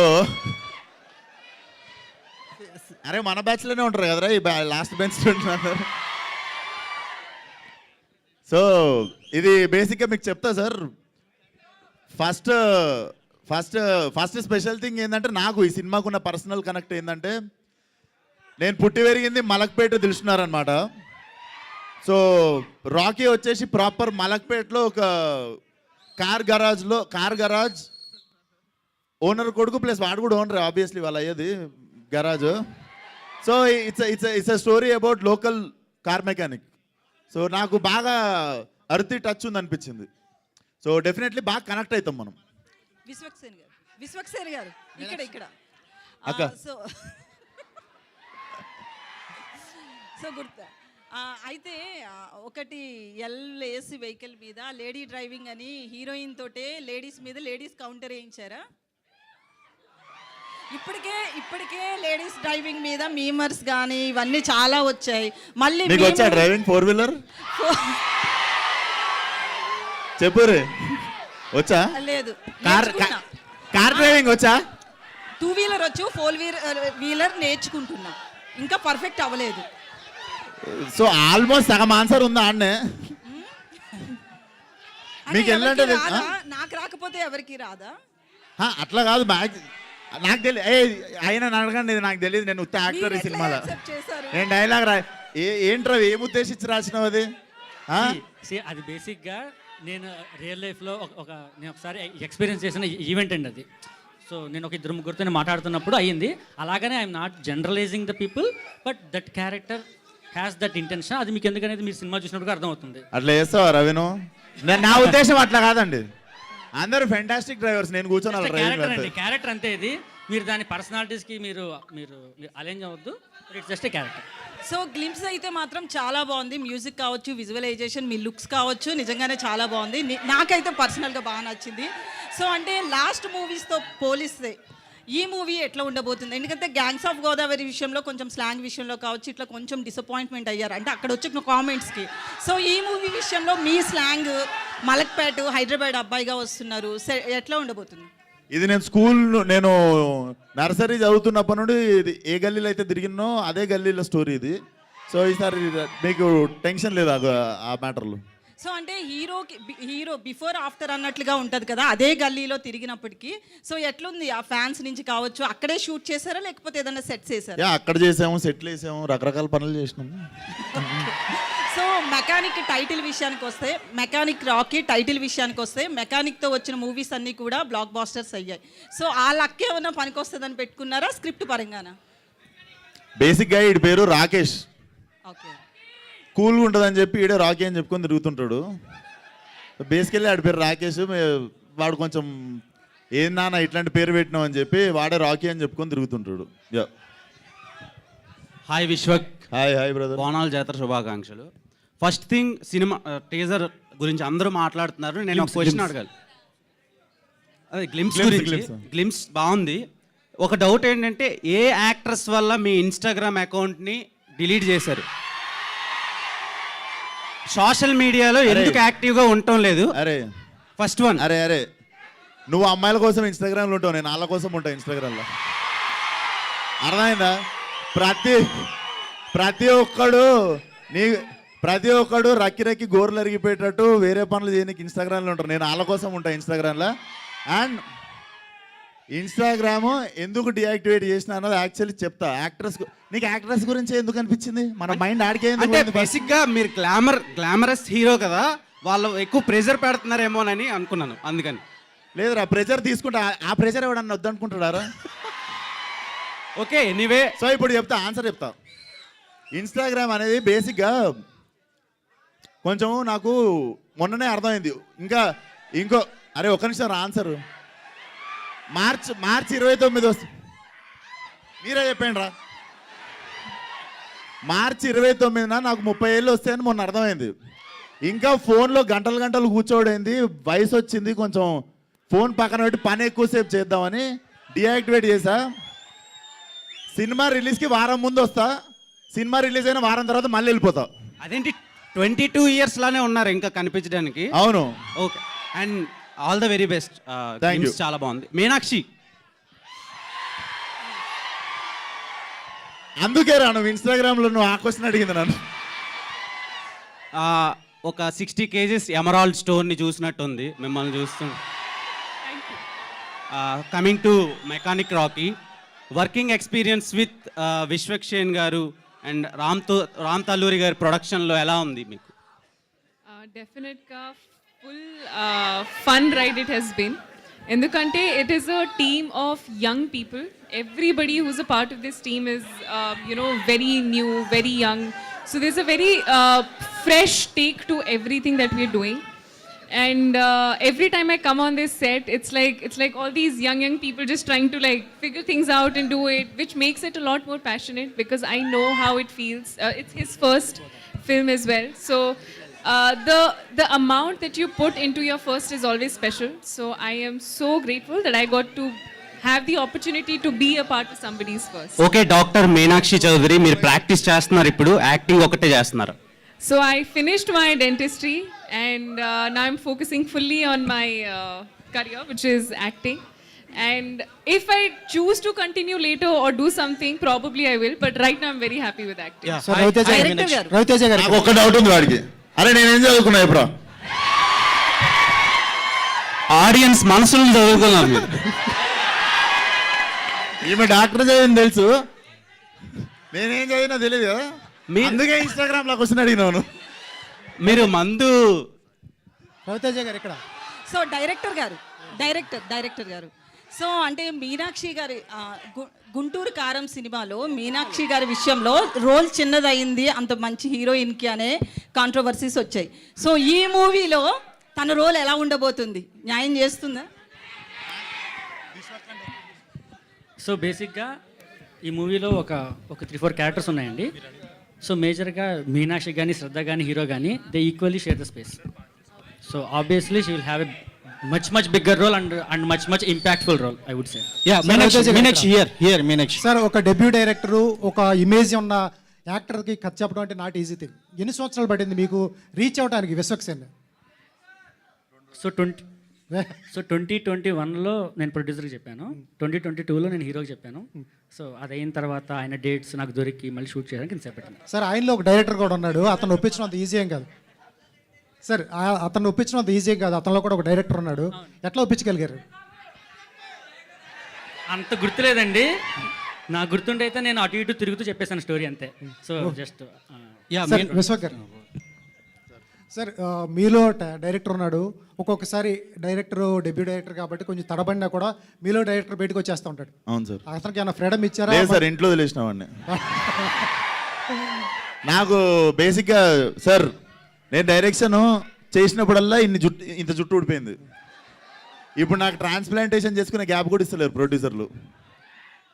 అరే మన బ్యాచ్లోనే ఉంటారు కదరా ఈ లాస్ట్ బెంచ్ ఉంటున్నారు. సో ఇది బేసిక్గా మీకు చెప్తా సార్. ఫస్ట్ స్పెషల్ థింగ్ ఏంటంటే నాకు ఈ సినిమాకు ఉన్న పర్సనల్ కనెక్ట్ ఏంటంటే నేను పుట్టి పెరిగింది మలక్పేట తెలుసున్నారనమాట. సో రాకీ వచ్చేసి ప్రాపర్ మలక్పేటలో ఒక కార్ గరాజ్ ఓనర్ కొడుకు ప్లస్ వాడు కూడా ఓనర్ ఆబ్వియస్లీ వాళ్ళు అయ్యేది garage. So it's a story about local car mechanic. So నాకు బాగా అర్తి టచ్ ఉంది అనిపించింది. సో డెఫినెట్లీ బాగా కనెక్ట్ అవుతాం మనం. విశ్వక్ సేన్ గారు ఇక్కడ అక్క. సో గుర్తు అయితే ఒకటి ఎల్ఏసి వెహికల్ మీద లేడీ డ్రైవింగ్ అని హీరోయిన్ తోటే లేడీస్ మీద లేడీస్ కౌంటర్ వేయించారా? ఇప్పటికే లేడీస్ డ్రైవింగ్ మీద మీమర్స్ కానీ ఇవన్నీ చాలా వచ్చాయి. మళ్ళీ మీకు వచ్చా డ్రైవింగ్ 4-wheeler చెప్పురే వచ్చా? లేదు, కార్ డ్రైవింగ్ వచ్చా? 2-wheeler వచ్చు, 4-wheeler నేర్చుకుంటున్నా, ఇంకా పర్ఫెక్ట్ అవ్వలేదు. సో ఆల్మోస్ట్ సగం ఆన్సర్ ఉందా అన్నే మీకు ఏంటంటే నాకు రాకపోతే ఎవరికి రాదా? అట్లా కాదు, నాకు తెలియదు. ఆయన అడగండి, ఇది నాకు తెలియదు. నేను ఉత్త యాక్టర్ ఈ సినిమాలో. నేను డైలాగ్ ఏంట్రా ఏం ఉద్దేశించి రాసినావు అది? అది బేసిక్గా నేను రియల్ లైఫ్లో నేను ఒకసారి ఎక్స్పీరియన్స్ చేసిన ఈవెంట్ అండి అది. సో నేను ఒక 2-3 మాట్లాడుతున్నప్పుడు అయ్యింది. అలాగనే I'm not generalising the people, but that character has that intention. అది మీకు ఎందుకనేది మీరు సినిమా చూసినప్పుడు అర్థమవుతుంది. అట్లా చేస్తావా రవిను? నా ఉద్దేశం అట్లా కాదండి. అందరూ ఫెంటాస్టిక్ డ్రైవర్స్, నేను కూర్చొని క్యారెక్టర్ అంతే ఇది. మీరు దాని పర్సనాలిటీస్కి మీరు మీరు అలైన్ అవ్వద్దు. It's just a character. So glimpse అయితే మాత్రం చాలా బాగుంది. మ్యూజిక్ కావచ్చు, విజువలైజేషన్, మీ లుక్స్ కావచ్చు, నిజంగానే చాలా బాగుంది. నాకైతే పర్సనల్గా బాగా నచ్చింది. సో అంటే లాస్ట్ మూవీస్తో పోలిస్తే ఈ మూవీ ఎట్లా ఉండబోతుంది? ఎందుకంటే గ్యాంగ్స్ ఆఫ్ గోదావరి విషయంలో కొంచెం స్లాంగ్ విషయంలో కావచ్చు ఇట్లా కొంచెం డిసప్పాయింట్మెంట్ అయ్యారు అంటే అక్కడ వచ్చిన కామెంట్స్కి. సో ఈ మూవీ విషయంలో మీ స్లాంగ్ మలక్పేట హైదరాబాద్ అబ్బాయిగా వస్తున్నారు, ఎట్లా ఉండబోతుంది? ఇది నేను నర్సరీ చదువుతున్నప్పటి నుండి ఇది ఏ గల్లీలో అయితే తిరిగినో అదే గల్లీలో స్టోరీ ఇది. సో ఈసారి మీకు టెన్షన్ లేదు ఆ మ్యాటర్లో. సో అంటే హీరో బిఫోర్ ఆఫ్టర్ అన్నట్లుగా ఉంటుంది కదా అదే గల్లీలో తిరిగినప్పటికీ. సో ఎట్లుంది ఆ ఫ్యాన్స్ నుంచి కావచ్చు? అక్కడే షూట్ చేశారా లేకపోతే ఏదైనా సెట్ చేశారా? అక్కడ చేసాము, సెట్లు వేసాము, రకరకాల పనులు చేసినాము. సో మెకానిక్ టైటిల్ విషయానికి వస్తే, మెకానిక్ రాకీ టైటిల్ విషయానికి వస్తే, మెకానిక్తో వచ్చిన మూవీస్ అన్నీ కూడా బ్లాక్ బాస్టర్స్ అయ్యాయి. సో ఆ లక్ ఏమైనా పనికొస్తుందని పెట్టుకున్నారా స్క్రిప్ట్ పరంగానా? బేసిక్గా వీడి పేరు రాకేష్, ఓకే, కూల్గా ఉంటుందని చెప్పి ఈడే రాకీ అని చెప్పుకొని తిరుగుతుంటాడు. బేసికల్లీ ఆడి పేరు రాకేష్. వాడు కొంచెం ఏం నాన్న ఇట్లాంటి పేరు పెట్టినావు అని చెప్పి వాడే రాకీ అని చెప్పుకొని తిరుగుతుంటాడు. హాయ్ విశ్వక్. Hi brother. బోనాల జాతర శుభాకాంక్షలు. ఫస్ట్ థింగ్, సినిమా టీజర్ గురించి అందరూ మాట్లాడుతున్నారు. నేను ఒక క్వశ్చన్ అడగాలి. అదే గ్లిమ్స్ గురించి. గ్లిమ్స్ బాగుంది. ఒక డౌట్ ఏంటంటే ఏ యాక్ట్రెస్ వల్ల మీ ఇన్స్టాగ్రామ్ అకౌంట్ని డిలీట్ చేశారు? సోషల్ మీడియాలో ఎందుకు యాక్టివ్గా ఉండటం లేదు? అరే ఫస్ట్ వన్. అరే నువ్వు అమ్మాయిల కోసం ఇన్స్టాగ్రామ్లో ఉంటావు, నేను వాళ్ళ కోసం ఉంటాను ఇన్స్టాగ్రామ్లో. అర్థమైందా? ప్రతి ఒక్కడు రక్కి గోర్లు అరిగిపోయేటట్టు వేరే పనులు చేయడానికి ఇన్స్టాగ్రామ్లో ఉంటారు. నేను వాళ్ళ కోసం ఉంటాను ఇన్స్టాగ్రామ్లో. అండ్ ఇన్స్టాగ్రామ్ ఎందుకు డియాక్టివేట్ చేసిన అన్నది యాక్చువల్లీ చెప్తా. నీకు యాక్ట్రెస్ గురించి ఎందుకు అనిపించింది? మన మైండ్ అంటే బేసిక్గా మీరు గ్లామరస్ హీరో కదా, వాళ్ళు ఎక్కువ ప్రెజర్ పెడుతున్నారేమోనని అనుకున్నాను, అందుకని. లేదురా, ప్రెజర్ తీసుకుంటా. ఆ ప్రెజర్ ఎవడన్నా వద్దనుకుంటాడారా? Okay, anyway. సో ఇప్పుడు ఆన్సర్ చెప్తా. ఇన్స్టాగ్రామ్ అనేది బేసిక్గా కొంచెం నాకు మొన్ననే అర్థమైంది. ఇంకో అరే ఒక్క నిమిషం ఆన్సర్. మార్చి 29 వస్తుంది. మీరే చెప్పండి రా. మార్చి 29న నాకు 30 ఏళ్ళు వస్తాయని మొన్న అర్థమైంది. ఇంకా ఫోన్లో గంటలు కూర్చోడైంది. వయసు వచ్చింది, కొంచెం ఫోన్ పక్కన పెట్టి పని ఎక్కువసేపు చేద్దామని డియాక్టివేట్ చేసా. సినిమా రిలీజ్కి వారం ముందు వస్తా, సినిమా రిలీజ్ అయిన వారం తర్వాత మళ్ళీ వెళ్ళిపోతా. అదేంటి 22 ఇయర్స్ లానే ఉన్నారు ఇంకా కనిపించడానికి? అవును. Okay, and all the very best. చాలా బాగుంది. మీనాక్షి, అందుకే రా నువ్వు ఇన్స్టాగ్రామ్లో నువ్వు ఆ క్వశ్చన్ అడిగింది నన్ను. ఒక 60 kgs ఎమరాల్డ్ స్టోన్ని చూసినట్టుంది మిమ్మల్ని చూస్తుంది. Coming to mechanic Rocky, working experience with Vishwaksen గారు అండ్ రామ్ తల్లూరి గారి ప్రొడక్షన్లో ఎలా ఉంది మీకు? డెఫినెట్గా full fun ride it has been. ఎందుకంటే it is a team of young people. Everybody who's a part of this team is, very new, very young. So there's a very fresh take to everything that we're doing. And every time I come on this set, it's like all these young people just trying to figure things out and do it, which makes it a lot more passionate because I know how it feels. It's his first film as well. So the amount that you put into your first is always special. So I am so grateful that I got to have the opportunity to be a part of somebody's first. Okay, doctor Meenakshi Chaudhary, మీరు practice చేస్తున్నారు ఇప్పుడు, acting ఒకటే చేస్తున్నారు? So I finished my dentistry and now I'm focusing fully on my career, which is acting. And if I choose to continue later or do something, probably I will. But right now I'm very happy with acting. So Raviteja గారు, నాకు ఒక doubt ఉంది వాడికి. అరే నేనేం చదువుకున్నా ఇప్పుడు? Audience మనసులు చదువుకున్నారు మీరు. ఈమె డాక్టర్ చదివింది తెలుసు, నేనేం చదివినా తెలియదు కదా. అందుకే ఇన్స్టాగ్రామ్లో క్వశ్చన్ అడిగినాను. మీరు మందు. రవితేజ గారు ఇక్కడ. సో డైరెక్టర్ గారు సో అంటే మీనాక్షి గారి గుంటూరు కారం సినిమాలో మీనాక్షి గారి విషయంలో రోల్ చిన్నదయింది అంత మంచి హీరోయిన్కి అనే కాంట్రవర్సీస్ వచ్చాయి. సో ఈ మూవీలో తన రోల్ ఎలా ఉండబోతుంది? న్యాయం చేస్తుందా? సో బేసిక్గా ఈ మూవీలో ఒక 3-4 క్యారెక్టర్స్ ఉన్నాయండి. సో మేజర్గా మీనాక్షి కానీ శ్రద్ధ కానీ హీరో కానీ they equally share the space. So obviously she will have a much bigger role and much impactful role I would say. Meenakshi sir, ఒక డెబ్యూ డైరెక్టరు, ఒక ఇమేజ్ ఉన్న యాక్టర్కి కథ చెప్పడం అంటే నాట్ ఈజీ థింగ్. ఎన్ని సంవత్సరాలు పట్టింది మీకు రీచ్ అవడానికి విశ్వక్సేన్? సో 2021లో నేను ప్రొడ్యూసర్కి చెప్పాను, 2022లో నేను హీరోకి చెప్పాను. సో అది అయిన తర్వాత ఆయన డేట్స్ నాకు దొరికి మళ్ళీ షూట్ చేయడానికి నేను చేపట్టాను. సార్, ఆయనలో ఒక డైరెక్టర్ కూడా ఉన్నాడు, అతను ఒప్పించడం అంత ఈజీ ఏం కాదు సార్. అతను ఒప్పించడం అంత ఈజీ ఏం కాదు, అతనిలో కూడా ఒక డైరెక్టర్ ఉన్నాడు. ఎట్లా ఒప్పించగలిగారు? అంత గుర్తులేదండి, నాకు గుర్తుండే అయితే నేను అటు ఇటు తిరుగుతూ చెప్పేసాను స్టోరీ అంతే. So just Vishwak garu sir, మీలో డైరెక్టర్ ఉన్నాడు. ఒక్కొక్కసారి డైరెక్టర్ డెబ్యూ డైరెక్టర్ కాబట్టి కొంచెం తడబడినా కూడా మీలో డైరెక్టర్ బయటకు వచ్చేస్తూ ఉంటాడు. అవును సార్. అతనికి ఏమైనా ఫ్రీడమ్ ఇచ్చారా? లేదు సార్, ఇంట్లో వదిలేసినామండి. నాకు బేసిక్గా సార్, నేను డైరెక్షన్ చేసినప్పుడల్లా ఇంత జుట్టు ఊడిపోయింది. ఇప్పుడు నాకు ట్రాన్స్ప్లాంటేషన్ చేసుకునే గ్యాప్ కూడా ఇస్తలేరు ప్రొడ్యూసర్లు.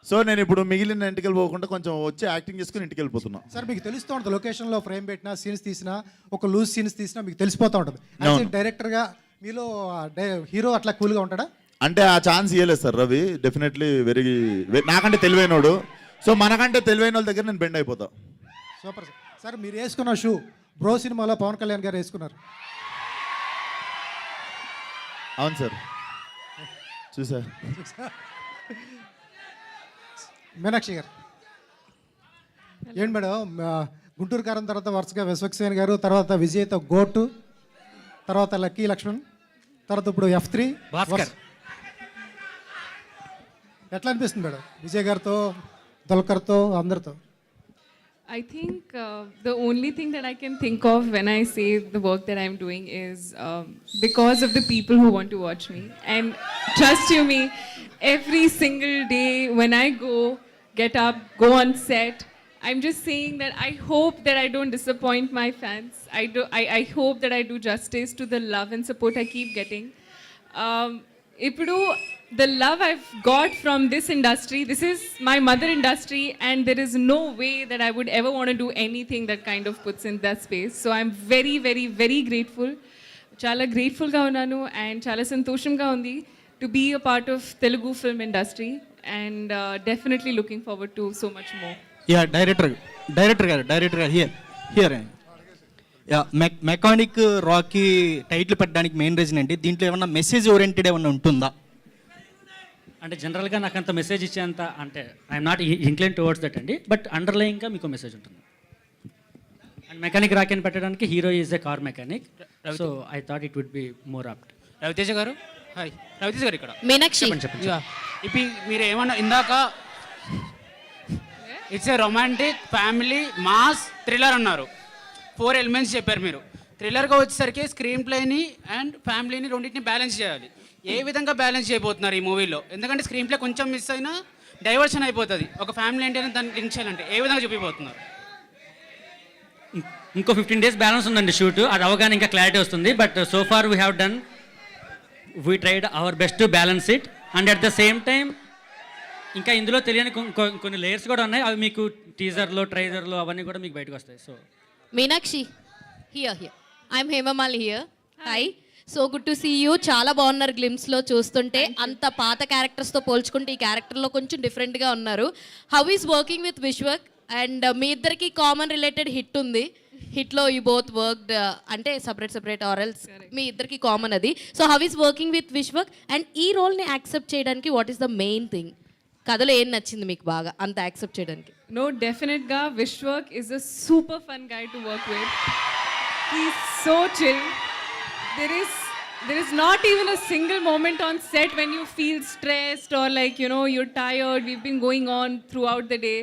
సో నేను ఇప్పుడు మిగిలిన ఇంటికి వెళ్ళిపోకుండా కొంచెం వచ్చి యాక్టింగ్ చేసుకుని ఇంటికి వెళ్ళిపోతున్నా. సార్, మీకు తెలుస్తూ ఉంటుంది లొకేషన్లో ఫ్రేమ్ పెట్టినా, సీన్స్ తీసినా, ఒక లూజ్ సీన్స్ తీసినా మీకు తెలిసిపోతూ ఉంటుంది. డైరెక్టర్గా మీలో హీరో అట్లా కూల్గా ఉంటాడా? అంటే ఆ ఛాన్స్ ఇవ్వలేదు సార్ రవి. డెఫినెట్లీ నాకంటే తెలివైనోడు. సో మనకంటే తెలివైన వాళ్ళ దగ్గర నేను బెండ్ అయిపోతా. Super sir. సార్, మీరు వేసుకున్న షూ బ్రో సినిమాలో పవన్ కళ్యాణ్ గారు వేసుకున్నారు. అవును సార్, చూసా. మీనాక్షి గారు ఏంటి మేడం, గుంటూరు కారం తర్వాత వరుసగా విశ్వక్సేన్ గారు, తర్వాత విజయ్తో గోటు, తర్వాత లక్కీ లక్ష్మణ్, తర్వాత ఇప్పుడు F3 భాస్కర్. ఎట్లా అనిపిస్తుంది మేడం విజయ్ గారితో, దుల్కర్తో, అందరితో? I think the only thing that I can think of when I say the work that I'm doing is because of the people who want to watch me. And trust you me, every single day when I get up, go on set, I'm just saying that I hope that I don't disappoint my fans. I hope that I do justice to the love and support I keep getting. Ipudu, the love I've got from this industry, this is my mother industry, and there is no way that I would ever want to do anything that kind of puts in that space. So I'm very, very, very grateful. Chala grateful ga unnanu and chala santosham ga undi to be a part of Telugu film industry, and definitely looking forward to so much more. Yeah director గారు here yeah mechanic Rocky title పెట్టడానికి main reason ఏంటి? దీంట్లో ఏమన్నా message oriented ఏమన్నా ఉంటుందా? అంటే జనరల్గా నాకు అంత మెసేజ్ ఇచ్చేంత అంటే I'm not incline towards that అండి, బట్ అండర్లైన్గా మీకు మెసేజ్ ఉంటుంది. అండ్ మెకానిక్ రాకెన్ పెట్టడానికి hero is a car mechanic, so I thought it would be more apt. Ravi Teja garu, hi. Raviteja గారు ఇక్కడ. మీనాక్షి, చెప్పండి. ఇప్పుడు మీరు ఏమన్నా ఇందాక it's a romantic family mass thriller అన్నారు. 4 ఎలిమెంట్స్ చెప్పారు మీరు. థ్రిల్లర్గా వచ్చేసరికి స్క్రీన్ ప్లేని అండ్ ఫ్యామిలీని రెండింటిని బ్యాలెన్స్ చేయాలి. ఏ విధంగా బ్యాలెన్స్ చేయబోతున్నారు ఈ మూవీలో? ఎందుకంటే స్క్రీన్ ప్లే కొంచెం మిస్ అయినా డైవర్షన్ అయిపోతుంది. ఒక ఫ్యామిలీ అంటే దాన్ని లింక్ చేయాలంటే ఏ విధంగా చూపిపోతున్నారు? ఇంకో 15 days బ్యాలెన్స్ ఉందండి షూట్, అది అవగానే ఇంకా క్లారిటీ వస్తుంది. But so far we have done, we tried our best to balance it. And at the same time ఇంకా ఇందులో తెలియని కొన్ని లేయర్స్ కూడా ఉన్నాయి, అవి మీకు టీజర్లో ట్రైలర్లో అవన్నీ కూడా మీకు బయటకు వస్తాయి. So Meenakshi, here I'm Hemamali here. Hi, so good to see you. చాలా బాగున్నారు గ్లిమ్స్లో చూస్తుంటే. అంత పాత క్యారెక్టర్స్తో పోల్చుకుంటే ఈ క్యారెక్టర్లో కొంచెం డిఫరెంట్గా ఉన్నారు. How is working with Vishwak? And మీ ఇద్దరికి కామన్ రిలేటెడ్ హిట్ ఉంది. హిట్లో యూ బోత్ వర్క్డ్, అంటే సపరేట్ ఆరల్స్ మీ ఇద్దరికి కామన్ అది. So how is working with Vishwak? And ఈ రోల్ని యాక్సెప్ట్ చేయడానికి what is the main thing? కథలో ఏం నచ్చింది మీకు బాగా అంత యాక్సెప్ట్ చేయడానికి? No, definite ga. Vishwak is a super fun guy to work with. He's so chill. There is not even a single moment on set when you feel stressed or like, you know, you're tired. We've been going on throughout the day.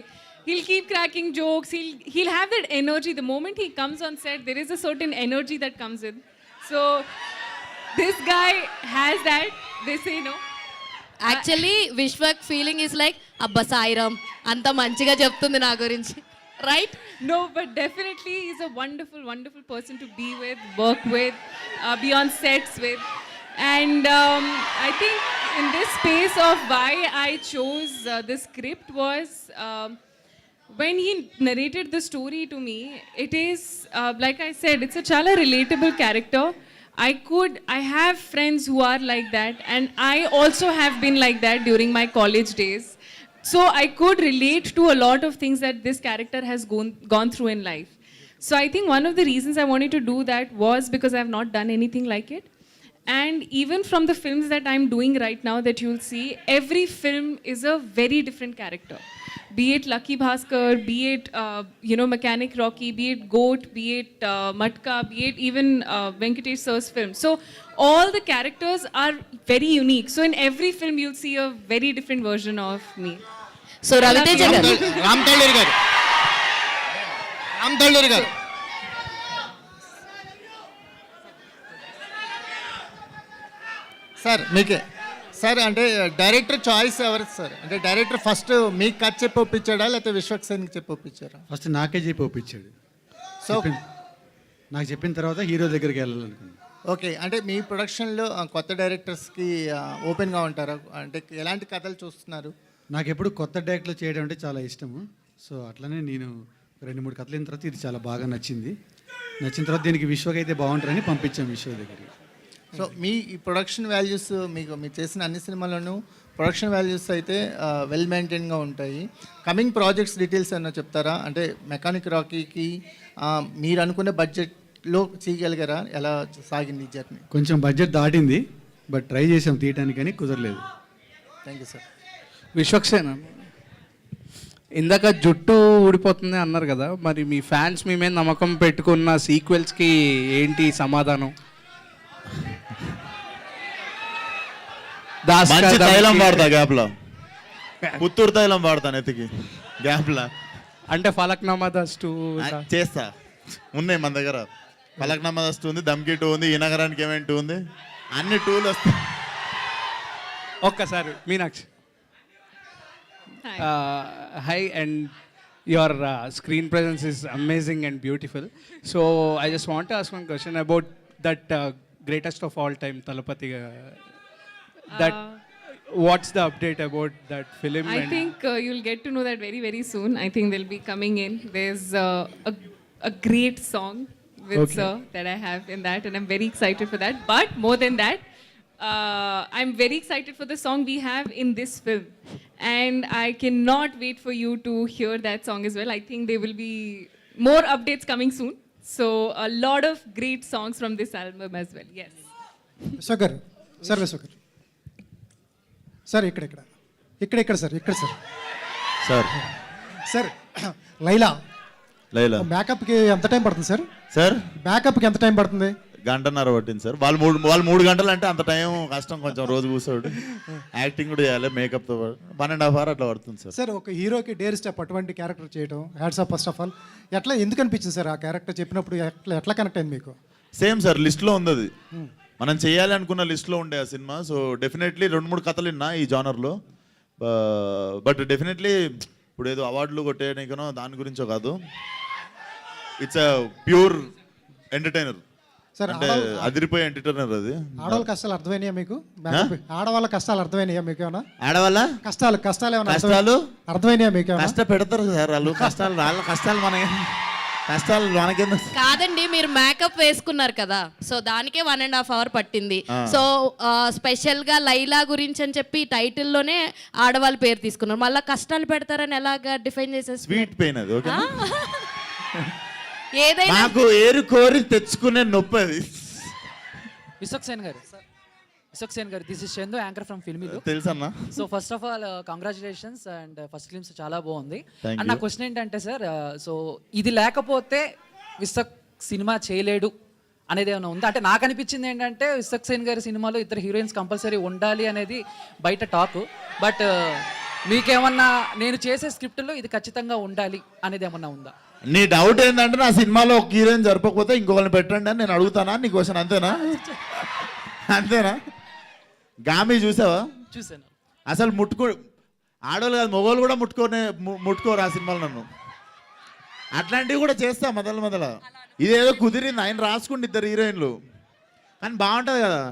He'll keep cracking jokes. He'll have that energy. The moment he comes on set, there is a certain energy that comes in. So this guy has that. They say no. Actually Vishwak feeling is like అబ్బా సాయిరామ్ అంత మంచిగా చెప్తుంది నా గురించి, right? No, but definitely he's a wonderful, wonderful person to be with, work with, be on sets with. And I think in this space of why I chose the script was when he narrated the story to me. It is like I said, it's a chala relatable character. I have friends who are like that, and I also have been like that during my college days. So I could relate to a lot of things that this character has gone through in life. So I think one of the reasons I wanted to do that was because I have not done anything like it. And even from the films that I'm doing right now that you'll see, every film is a very different character. Be it Lucky Bhaskar, be it, Mechanic Rocky, be it Goat, be it Matka, be it even Venkatesh sir's film. So all the characters are very unique. So in every film you'll see a very different version of me. So Ravi Teja garu, Ram Talluri garu sir మీకే sir, అంటే director choice ఎవరు సార్? అంటే director first మీకు కథ చెప్పి ఒప్పించాడా లేకపోతే విశ్వక్సేన్కి చెప్పి ఒప్పించారా? ఫస్ట్ నాకే చెప్పి ఒప్పించాడు. సో నాకు చెప్పిన తర్వాత హీరో దగ్గరికి వెళ్ళాలనుకున్నాను. ఓకే, అంటే మీ ప్రొడక్షన్లో కొత్త డైరెక్టర్స్కి ఓపెన్గా ఉంటారా? అంటే ఎలాంటి కథలు చూస్తున్నారు? నాకు ఎప్పుడు కొత్త డైరెక్ట్లో చేయడం అంటే చాలా ఇష్టము. సో అట్లనే నేను 2-3 కథలు అయిన తర్వాత ఇది చాలా బాగా నచ్చింది. నచ్చిన తర్వాత దీనికి విశ్వకి అయితే బాగుంటారని పంపించాం విశ్వ దగ్గరికి. సో మీ ఈ ప్రొడక్షన్ వాల్యూస్ మీరు చేసిన అన్ని సినిమాల్లోనూ ప్రొడక్షన్ వాల్యూస్ అయితే వెల్ మెయింటైన్గా ఉంటాయి. కమింగ్ ప్రాజెక్ట్స్ డీటెయిల్స్ ఏమన్నా చెప్తారా? అంటే మెకానిక్ రాకీకి మీరు అనుకునే బడ్జెట్లో చేయగలిగారా? ఎలా సాగింది జర్నీ? కొంచెం బడ్జెట్ దాటింది, బట్ ట్రై చేసాం తీయటానికి, కానీ కుదరలేదు. Thank you sir. విశ్వక్సేన్, ఇందాక జుట్టు ఊడిపోతుంది అన్నారు కదా, మరి మీ ఫ్యాన్స్ మీ మీద నమ్మకం పెట్టుకున్న సీక్వెల్స్కి ఏంటి సమాధానం? మంచి తైలం వాడతా గ్యాప్లో, పుత్తూరు తైలం వాడతాను ఎత్తికి గ్యాప్లో. అంటే ఫలక్నామా దస్టు చేస్తా, ఉన్నాయి మన దగ్గర. ఫలక్నామా దస్తు ఉంది, దమ్కి 2 ఉంది, ఈ నగరానికి ఏమేంటి 2 ఉంది, అన్ని 2లు వస్తాయి. ఒక్కసారి Meenakshi. Hi, and your screen presence is amazing and beautiful. So I just want to ask one question about that greatest of all time, Talapati. That what's the update about that film? I think you'll get to know that very, very soon. I think they'll be coming in. There's a great song with Sir that I have in that, and I'm very excited for that. But more than that, I'm very excited for the song we have in this film. And I cannot wait for you to hear that song as well. I think there will be more updates coming soon. So a lot of great songs from this album as well. Yes. విశ్వ గారు, sir విశ్వ గారు, sir ఇక్కడ sir sir sir Laila Laila మేకప్కి ఎంత time పడుతుంది sir? Sir మేకప్కి ఎంత time పడుతుంది? 1.5 గంట పట్టింది సార్. వాళ్ళు 3 గంటలు అంటే అంత టైం కష్టం, కొంచెం రోజు కూర్చోడు, యాక్టింగ్ కూడా చేయాలి, మేకప్తో 1.5 hours అట్లా పడుతుంది సార్. సార్ ఒక హీరోకి డేర్ స్టెప్ అటువంటి క్యారెక్టర్ చేయడం, hats off first of all. ఎట్లా ఎందుకు అనిపించింది సార్ ఆ క్యారెక్టర్ చెప్పినప్పుడు? ఎట్లా కనెక్ట్ అయింది మీకు? సేమ్ సార్, లిస్ట్లో ఉంది అది, మనం చేయాలి అనుకున్న లిస్ట్లో ఉండే ఆ సినిమా. సో డెఫినెట్లీ 2-3 కథలు విన్నా ఈ జానర్లో, బట్ డెఫినెట్లీ ఇప్పుడు ఏదో అవార్డులు కొట్టేయడానికనో దాని గురించో కాదు, it's a pure entertainer sir. అంటే అదిరిపోయే ఎంటర్టైనర్ అది. ఆడవాళ్ళ కష్టాలు అర్థమైనాయా మీకు? ఆడవాళ్ళ కష్టాలు అర్థమైనాయా మీకు? ఏమన్నా ఆడవాళ్ళ కష్టాలు ఏమన్నా అర్థమైనాయా మీకు? కష్టపెడతారు సార్ వాళ్ళు, కష్టాలు వాళ్ళ కష్టాలు కష్టాలు మనకెందుకు? కాదండి, మీరు మేకప్ వేసుకున్నారు కదా, సో దానికే 1.5 hours పట్టింది. సో స్పెషల్ గా లైలా గురించి అని చెప్పి టైటిల్లోనే ఆడవాళ్ళ పేరు తీసుకున్నారు, మళ్ళీ కష్టాలు పెడతారని ఎలాగా డిఫైన్ చేసేసి? స్వీట్ పెయిన్ అది. ఓకే, ఏదైనా నాకు ఏరు కోరి తెచ్చుకునే నొప్పి అది. విశ్వక్సేన్ గారు, this is Chandu, anchor from filmy look. తెలుసన్నా. So first of all congratulations, and first films చాలా బాగుంది. Thank అండ్ నా క్వశ్చన్ ఏంటంటే సార్, సో ఇది లేకపోతే విశ్వక్ సినిమా చేయలేడు అనేది ఏమైనా ఉందా? అంటే నాకు అనిపించింది ఏంటంటే విశ్వక్సేన్ గారి సినిమాలో 2 హీరోయిన్స్ కంపల్సరీ ఉండాలి అనేది బయట టాక్, బట్ మీకేమన్నా నేను చేసే స్క్రిప్ట్లో ఇది ఖచ్చితంగా ఉండాలి అనేది ఏమన్నా ఉందా? నీ డౌట్ ఏంటంటే నా సినిమాలో ఒక హీరోయిన్ జరపకపోతే ఇంకొకరిని పెట్టండి అని నేను అడుగుతానా? నీ క్వశ్చన్ అంతేనా? అంతేనా? గామి చూసావా? చూసాను. అసలు ఆడవాళ్ళు కాదు, మగవాళ్ళు కూడా ముట్టుకోరు ఆ సినిమాలో నన్ను. అట్లాంటివి కూడా చేస్తా మొదల. ఇదేదో కుదిరింది, ఆయన రాసుకుంటే 2 హీరోయిన్లు, కానీ బాగుంటుంది కదా.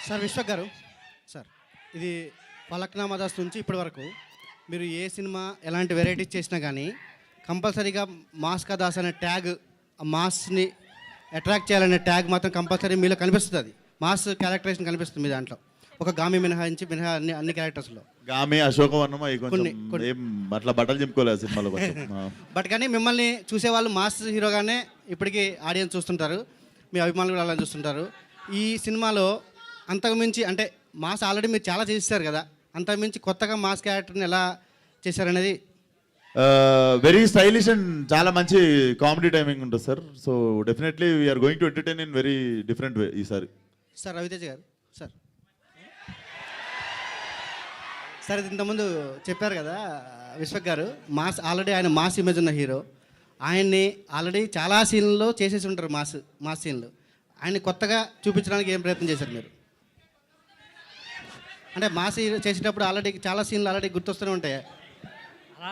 సార్ విశ్వక్ గారు, సార్ ఇది ఫలక్నామా దాస్ నుంచి ఇప్పటి వరకు మీరు ఏ సినిమా ఎలాంటి వెరైటీస్ చేసినా కానీ కంపల్సరీగా మాస్ కా దాస్ అనే ట్యాగ్, ఆ మాస్ని అట్రాక్ట్ చేయాలనే ట్యాగ్ మాత్రం కంపల్సరీ మీలో కనిపిస్తుంది. అది మాస్ క్యారెక్టరేషన్ కనిపిస్తుంది మీ దాంట్లో, ఒక గామి మినహాయించి అన్ని క్యారెక్టర్స్లో. గామి అశోకవర్ణం అవి కొంచెం ఏం అట్లా బట్టలు చింపుకోలేదు సినిమాలో కొంచెం. బట్ కానీ మిమ్మల్ని చూసేవాళ్ళు మాస్ హీరోగానే ఇప్పటికీ ఆడియన్స్ చూస్తుంటారు, మీ అభిమానులు కూడా అలా చూస్తుంటారు. ఈ సినిమాలో అంతకుమించి అంటే మాస్ ఆల్రెడీ మీరు చాలా చేస్తారు కదా, అంతకుమించి కొత్తగా మాస్ క్యారెక్టర్ని ఎలా చేశారనేది. వెరీ స్టైలిష్ అండ్ చాలా మంచి కామెడీ టైమింగ్ ఉంటుంది sir. So definitely we're going to entertain in very different way ఈసారి. సార్ రవితేజ గారు, సార్ సార్ ఇంతకుముందు చెప్పారు కదా విశ్వక్ గారు, మాస్ ఆల్రెడీ ఆయన మాస్ ఇమేజ్ ఉన్న హీరో, ఆయన్ని ఆల్రెడీ చాలా సీన్లలో చేసేసి ఉంటారు మాస్ సీన్లు. ఆయన్ని కొత్తగా చూపించడానికి ఏం ప్రయత్నం చేశారు మీరు? అంటే మాస్ చేసేటప్పుడు ఆల్రెడీ చాలా సీన్లు ఆల్రెడీ గుర్తొస్తూనే ఉంటాయి. అలా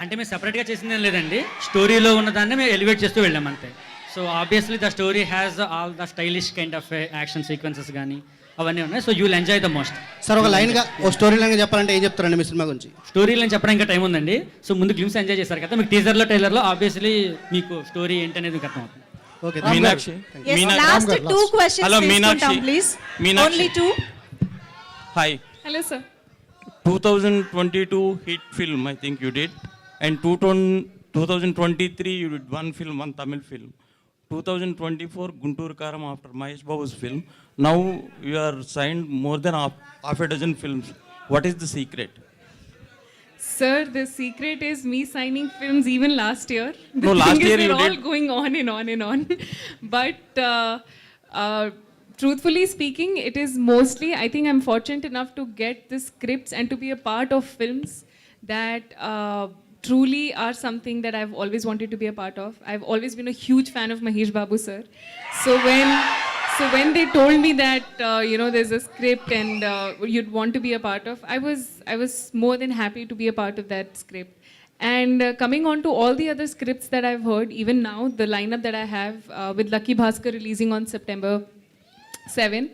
అంటే మేము సెపరేట్గా చేసిందేం లేదండి, స్టోరీలో ఉన్న దాన్ని మేము ఎలివేట్ చేస్తూ వెళ్ళాం అంతే. So obviously the story has all the stylish kind of action sequences కానీ అవన్నీ ఉన్నాయి. So you will enjoy the most. Sir ఒక లైన్గా, ఓ స్టోరీ లైన్గా చెప్పాలంటే ఏం చెప్తారండి మీ సినిమా గురించి? స్టోరీ లైన్ చెప్పడానికి ఇంకా టైం ఉందండి. సో ముందు గ్లిమ్స్ ఎంజాయ్ చేశారు కదా, మీకు టీజర్లో ట్రైలర్లో ఆబ్వియస్లీ మీకు స్టోరీ ఏంటి అనేది మీకు అర్థమవుతుంది. ఓకే, లాస్ట్ 2 questions Hello, తీసుకుంటాం please. Only 2. Hi. Hello, sir. 2022 hit film, I think you did. And 2023 you did one film, one Tamil film. 2024 Guntur Karam after Mahesh Babu's film. Now you are signed more than half a dozen films. What is the secret? Sir, the secret is me signing films even last year. The No, last thing is year you they're all did. going on and on and on. But truthfully speaking, it is mostly, I think I'm fortunate enough to get the scripts and to be a part of films that truly are something that I've always wanted to be a part of. I've always been a huge fan of Mahesh Babu sir. So when they told me that there's a script and you'd want to be a part of, I was more than happy to be a part of that script. And coming on to all the other scripts that I've heard, even now the lineup that I have with Lucky Bhaskar releasing on September 7,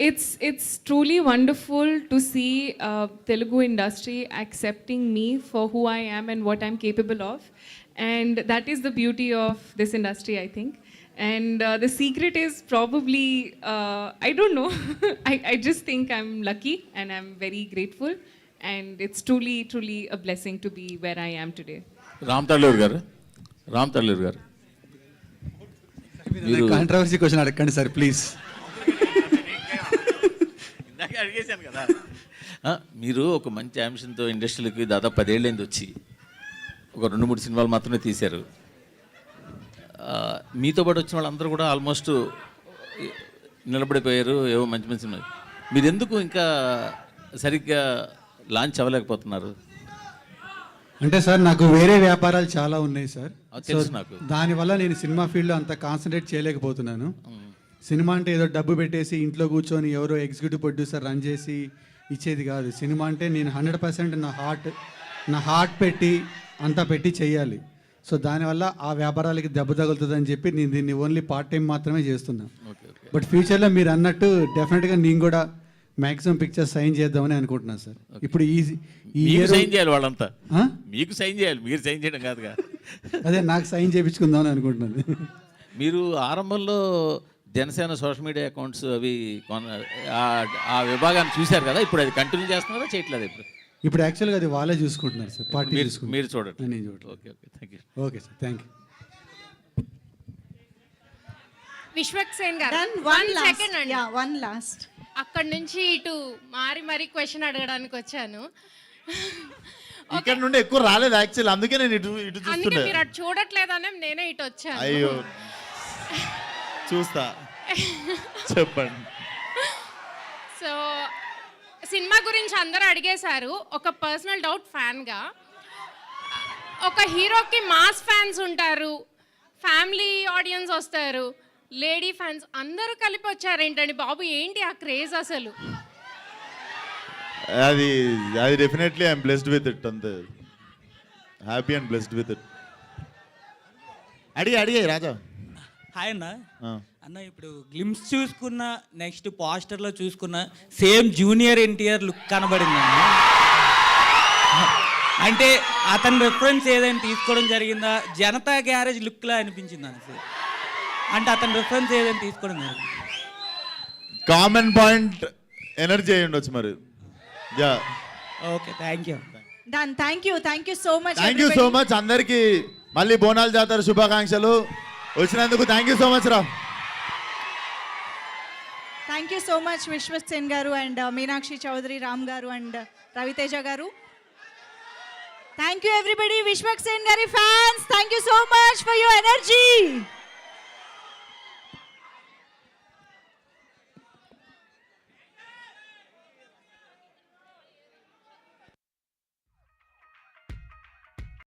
it's truly wonderful to see Telugu industry accepting me for who I am and what I'm capable of, and that is the beauty of this industry, I think. And the secret is probably I don't know. I just think I'm lucky and I'm very grateful, and it's truly a blessing to be where I am today. Ram Talluru గారు controversy question అడగండి sir please. ఇందాక అడిగేశాను కదా. మీరు ఒక మంచి అంశంతో ఇండస్ట్రీలోకి దాదాపు 10 ఏళ్ళైంది వచ్చి ఒక 2-3 సినిమాలు మాత్రమే తీశారు. మీతో పాటు వచ్చిన వాళ్ళందరూ కూడా ఆల్మోస్ట్ నిలబడిపోయారు, ఏవో మంచి మంచి సినిమాలు. మీరు ఎందుకు ఇంకా సరిగ్గా లాంచ్ అవ్వలేకపోతున్నారు? అంటే సార్ నాకు వేరే వ్యాపారాలు చాలా ఉన్నాయి సార్. తెలుసు నాకు. దానివల్ల నేను సినిమా ఫీల్డ్లో అంత కాన్సన్ట్రేట్ చేయలేకపోతున్నాను. సినిమా అంటే ఏదో డబ్బు పెట్టేసి ఇంట్లో కూర్చొని ఎవరో ఎగ్జిక్యూటివ్ ప్రొడ్యూసర్ రన్ చేసి ఇచ్చేది కాదు. సినిమా అంటే నేను 100% నా హార్ట్ పెట్టి అంతా పెట్టి చేయాలి. సో దానివల్ల ఆ వ్యాపారాలకి దెబ్బ తగులుతుందని చెప్పి నేను దీన్ని ఓన్లీ పార్ట్ టైం మాత్రమే చేస్తున్నాను. బట్ ఫ్యూచర్లో మీరు అన్నట్టు డెఫినెట్గా నేను కూడా మ్యాక్సిమం పిక్చర్స్ సైన్ చేద్దామని అనుకుంటున్నాను సార్. ఇప్పుడు ఈ సైన్ చేయాలి వాళ్ళంతా, మీకు సైన్ చేయాలి, మీరు సైన్ చేయడం కాదుగా. అదే నాకు సైన్ చేయించుకుందామని అనుకుంటున్నాను. మీరు ఆరంభంలో జనసేన సోషల్ మీడియా అకౌంట్స్ అవి ఆ విభాగాన్ని చూశారు కదా, ఇప్పుడు అది కంటిన్యూ చేస్తున్నారా చేయట్లేదు? ఇప్పుడు యాక్చువల్గా అది వాళ్ళే చూసుకుంటున్నారు సార్, పార్టీ మీరు చూడండి. నేను చూడండి. Okay thank you. Okay sir, thank you. Vishwak Sen గారు, One last. అక్కడ నుంచి ఇటు మారి క్వశ్చన్ అడగడానికి వచ్చాను. ఇక్కడ నుండి ఎక్కువ రాలేదు యాక్చువల్, అందుకే నేను ఇటు అందుకే చూస్తుండే. మీరు అటు చూడట్లేదనే నేనే ఇటు వచ్చాను. అయ్యో చూస్తా, చెప్పండి. సో సినిమా గురించి అందరూ అడిగేశారు. ఒక పర్సనల్ డౌట్ ఫ్యాన్గా, ఒక హీరోకి మాస్ ఫ్యాన్స్ ఉంటారు, ఫ్యామిలీ ఆడియన్స్ వస్తారు, లేడీ ఫ్యాన్స్ అందరూ కలిపి వచ్చారు ఏంటండి బాబు, ఏంటి ఆ క్రేజ్ అసలు? అది definitely I'm blessed with it, అంతే. Happy and blessed with it. అడిగే రాజా. హాయ్ అన్న, అన్న ఇప్పుడు గ్లిమ్స్ చూసుకున్న నెక్స్ట్ పోస్టర్లో చూసుకున్న సేమ్ జూనియర్ ఎన్టీఆర్ లుక్ కనబడింది అన్న. అంటే అతని రెఫరెన్స్ ఏదైనా తీసుకోవడం జరిగిందా? జనతా గ్యారేజ్ లుక్లా అనిపించింది అన్న సార్. అంటే అతని రెఫరెన్స్ ఏదైనా తీసుకోవడం జరిగింది. కామన్ పాయింట్ ఎనర్జీ అయి ఉండొచ్చు మరి. Yeah, okay, thank you. Done. Thank you so much. Thank you so much అందరికీ. మళ్ళీ బోనాల జాతర శుభాకాంక్షలు. వచ్చినందుకు థ్యాంక్ యూ సో మచ్ రా. Thank you so much Vishwaksen గారు అండ్ మీనాక్షి చౌదరి, రామ్ గారు అండ్ రవితేజ గారు. Thank you everybody. విశ్వక్సేన్ గారి fans, thank you so much for your energy.